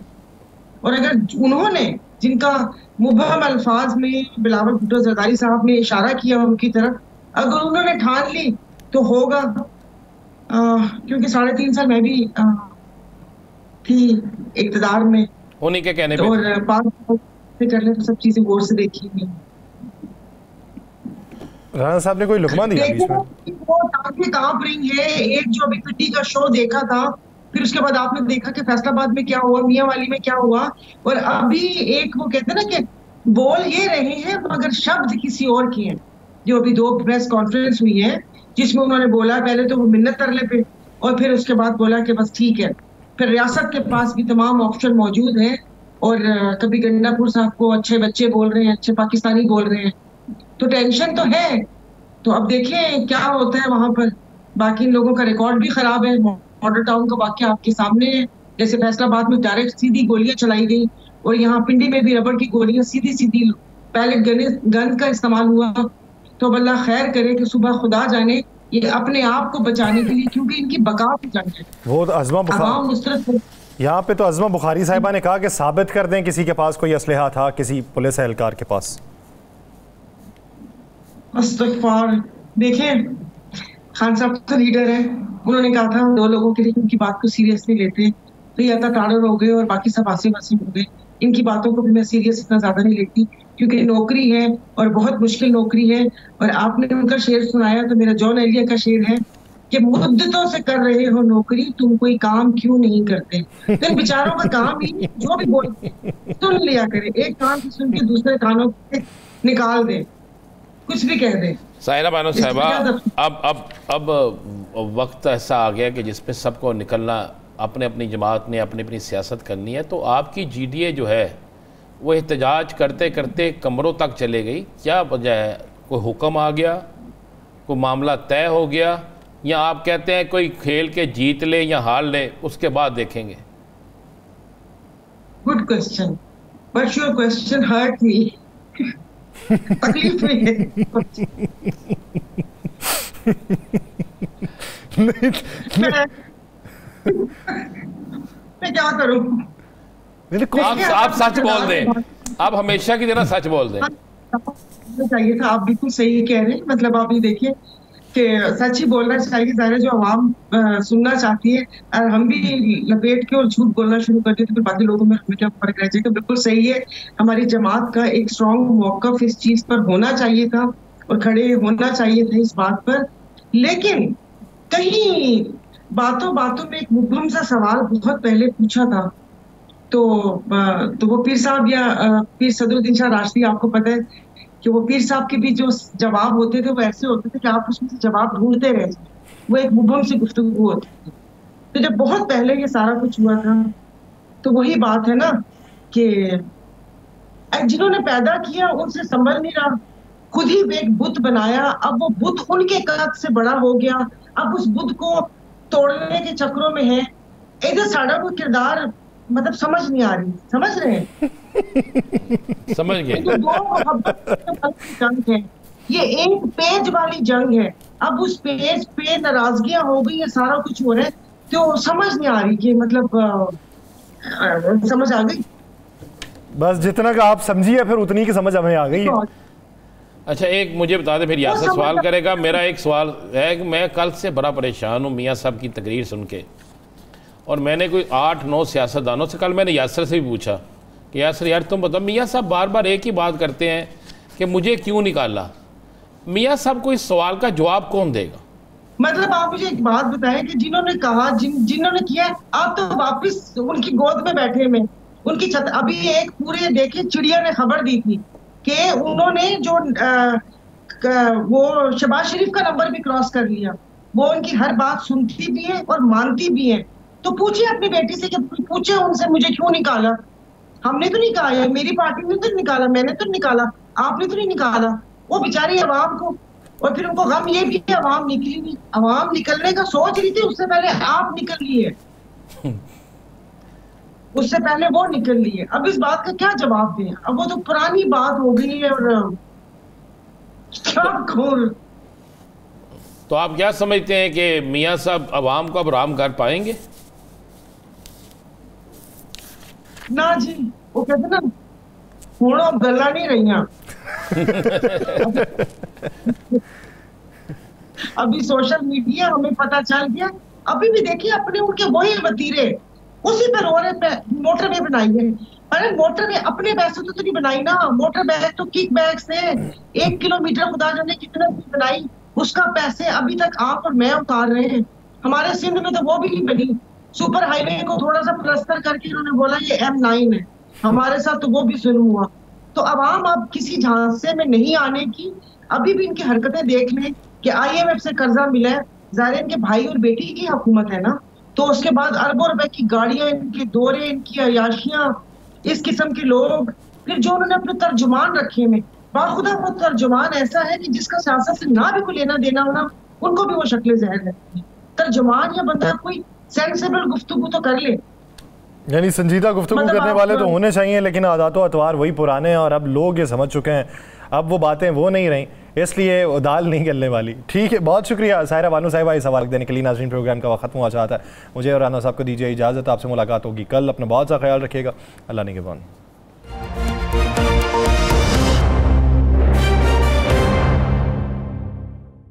और अगर उन्होंने, जिनका मुबहम अल्फाज में बिलावल भुट्टो जरदारी साहब ने इशारा किया उनकी तरफ, अगर उन्होंने ठान ली तो होगा, क्योंकि 3.5 साल मैं भी थी इक़्तिदार में, उन्हीं के कहने पे, और 5 साल से कर ले तो सब चीजें गौर से देखी हुई। राणा साहब ने कोई लुकमा दिया बीच में? वो टांगे कांप रही है। एक जो अभी पिट्टी का शो देखा था, फिर उसके बाद आपने देखा कि फैसलाबाद में क्या हुआ, मियां वाली में क्या हुआ, और अभी एक वो कहते हैं ना कि बोल ये रहे हैं मगर शब्द किसी और के हैं। जो अभी 2 प्रेस कॉन्फ्रेंस हुई है जिसमें उन्होंने बोला, पहले तो वो मिन्नत तरले पे, और फिर उसके बाद बोला कि बस ठीक है। फिर रियासत के पास भी तमाम ऑप्शन मौजूद हैं, और कभी गंडापुर साहब को अच्छे बच्चे बोल रहे हैं, अच्छे पाकिस्तानी बोल रहे हैं, तो टेंशन तो है। तो अब देखें क्या होता है वहां पर। बाकी लोगों का रिकॉर्ड भी खराब है। मॉडल टाउन का वाकया आपके सामने है, जैसे फैसलाबाद में डायरेक्ट सीधी गोलियां चलाई गई, और यहाँ पिंडी में भी रबड़ की गोलियां सीधी सीधी, पहले गन का इस्तेमाल हुआ। तो अल्लाह खैर करे कि सुबह खुदा जाने ये अपने आप को बचाने के लिए, क्योंकि इनकी बका की जंग है। वो अज़मा बुखारी, यहाँ पे तो अज़मा बुखारी साहिबा ने कहा कि साबित कर दें किसी के पास कोई असलहा था, किसी पुलिस एहलकार के पास। अस्तगफार। देखें, खान साहब तो लीडर है, उन्होंने कहा था 2 लोगों के लिए उनकी बात को सीरियस नहीं लेते, तो या तो टाड़र हो गए और बाकी सब आसिम वासिम हो गए। इनकी बातों को भी मैं सीरियस इतना ज्यादा नहीं लेती, क्योंकि नौकरी है और बहुत मुश्किल नौकरी है। और आपने उनका शेर सुनाया तो मेरा जॉन एलिया का शेर है कि मुद्दतों से कर रहे हो नौकरी, तुम कोई काम क्यों नहीं करते। तो इन बेचारों का काम ही जो भी बोलते सुन लिया करे, एक कान से सुन के दूसरे कानों से निकाल दे, कुछ भी कह दे। साहिरा बानो साहिबा, अब वक्त ऐसा आ गया कि जिस पे सबको निकलना, अपने अपनी जमात ने अपनी अपनी सियासत करनी है। तो आपकी GDA जो है वो एहतजाज करते करते कमरों तक चले गई, क्या वजह है? कोई हुक्म आ गया, कोई मामला तय हो गया, या आप कहते हैं कोई खेल के जीत ले या हार ले उसके बाद देखेंगे? Good question, but your question hurt me. तकलीफ में है। मैं क्या करूं? आप सच बोल दें, आप हमेशा की तरह सच बोल दें। चाहिए था, आप बिल्कुल सही कह रहे हैं। मतलब आप ये देखिए कि सच ही बोलना चाहिए, ज़ाहिर जो आवाम सुनना चाहती है, और हम भी लपेट के और झूठ बोलना शुरू कर देते तो फिर बाकी लोगों में हमें क्या फर्क रह जाएगा। बिल्कुल सही है, हमारी जमात का एक स्ट्रॉन्ग मौक़िफ़ इस चीज़ पर होना चाहिए था और खड़े होना चाहिए था इस बात पर। लेकिन कहीं बातों बातों में एक मुबहम सा सवाल बहुत पहले पूछा था, तो वो पीर साहब या पीर सदरुद्दीन शाह राशदी, आपको पता है कि वो पीर साहब के भी जो जवाब होते थे वो ऐसे होते थे कि आप उसमें से जवाब ढूंढते रहे, वो एक मुबहम से गुफ्तगू होती थी। तो जब बहुत पहले ये सारा कुछ हुआ था, तो वही बात है ना कि जिन्होंने पैदा किया उनसे संभल नहीं रहा, खुद ही एक बुत बनाया, अब वो बुत उनके कद से बड़ा हो गया, अब उस बुत को तोड़ने के चक्रों में है। इधर साड़ा वो किरदार मतलब समझ नहीं आ रही, समझ रहे हैं? समझ गए। तो 2 मोहब्बत की जंग है, ये एक पेज वाली जंग है। अब उस पेज पे नाराजगियां हो गई है, सारा कुछ हो रहा है, तो समझ नहीं आ रही कि मतलब समझ आ गई। बस जितना का आप समझिए फिर उतनी की समझ हमें आ गई है। अच्छा, एक मुझे बता दें, फिर यासर सवाल करेगा। मेरा एक सवाल है कि मैं कल से बड़ा परेशान हूँ मियाँ साहब की तकरीर सुन के, और मैंने कोई 8-9 सियासतदानों से, कल मैंने यासर से भी पूछा कि यासर यार तुम बताओ, मियाँ साहब बार बार एक ही बात करते हैं कि मुझे क्यों निकाला। मियाँ साहब को इस सवाल का जवाब कौन देगा? मतलब आप मुझे एक बात बताएं कि जिन्होंने कहा, जिन्होंने किया, आप तो वापस उनकी गोद में बैठे में, उनकी छत। अभी एक पूरे देखिए चिड़िया ने खबर दी थी कि उन्होंने जो वो शहबाज शरीफ का नंबर भी क्रॉस कर लिया। वो उनकी हर बात सुनती भी है और मानती भी है। तो पूछिए अपनी बेटी से कि पूछे उनसे मुझे क्यों निकाला। हमने तो नहीं कहा है, मेरी पार्टी ने तो निकाला, मैंने तो निकाला, आपने तो नहीं निकाला। वो बेचारी अवाम को, और फिर उनको गम ये भी कि अवाम निकली नहीं। अवाम निकलने का सोच रही थी, उससे पहले आप निकल लिए, उससे पहले वो निकल लिए। अब इस बात का क्या जवाब दें? अब वो तो पुरानी बात हो गई है। और तो आप क्या समझते हैं कि मियाँ साहब अवाम को अब आराम कर पाएंगे? ना जी, वो कहते ना थोड़ा गला नहीं रही। अभी सोशल मीडिया हमें पता चल गया, अभी भी देखिए अपने उनके वही वतीरे उसी पे रो रहे, मोटरवे बनाई है। अरे मोटरवे अपने पैसे तो नहीं बनाई ना, मोटर बैग तो किक बैग से 1 किलोमीटर खुदा जाने कितने बनाई, उसका पैसे अभी तक आप और मैं उतार रहे हैं। हमारे सिंध में तो वो भी नहीं बनी, सुपर हाईवे को थोड़ा सा प्लस्तर करके इन्होंने बोला ये M9 है, हमारे साथ तो वो भी जुल्म हुआ। तो अवाम अब किसी झांसे में नहीं आने की, अभी भी इनकी हरकतें देख लें कि IMF से कर्जा मिला है, ज़ाहिर इनके भाई और बेटी की हुकूमत है ना, तो उसके बाद अरबों रुपए की गाड़ियां, इनके दौरे, इनकी अयाशियां, इस किस्म के लोग, फिर जो उन्होंने अपने तर्जुमान रखे हैं, बाखुदा वो तर्जुमान ऐसा है कि जिसका सियासत से ना भी कोई लेना देना हो ना, उनको भी वो शक्ल ज़हर लगती है। तर्जुमान या बंदा कोई सेंसेबल गुफ्तगू तो कर ले, यानी संजीदा गुफ्तगू मतलब करने वाले तो होने चाहिए, लेकिन आदात अतवार वही पुराने हैं और अब लोग ये समझ चुके हैं, अब वो बातें वो नहीं रहीं, इसलिए दाल नहीं गलने वाली। ठीक है, बहुत शुक्रिया साहिरा बानो साहिबा इस सवाल देने के लिए। नाज़रीन, प्रोग्राम का वक्त खत्म हुआ चाहता है, मुझे और राना साहब को दीजिए इजाज़त, आपसे मुलाकात होगी कल। अपना बहुत सा ख्याल रखिएगा, अल्लाह निगहबान।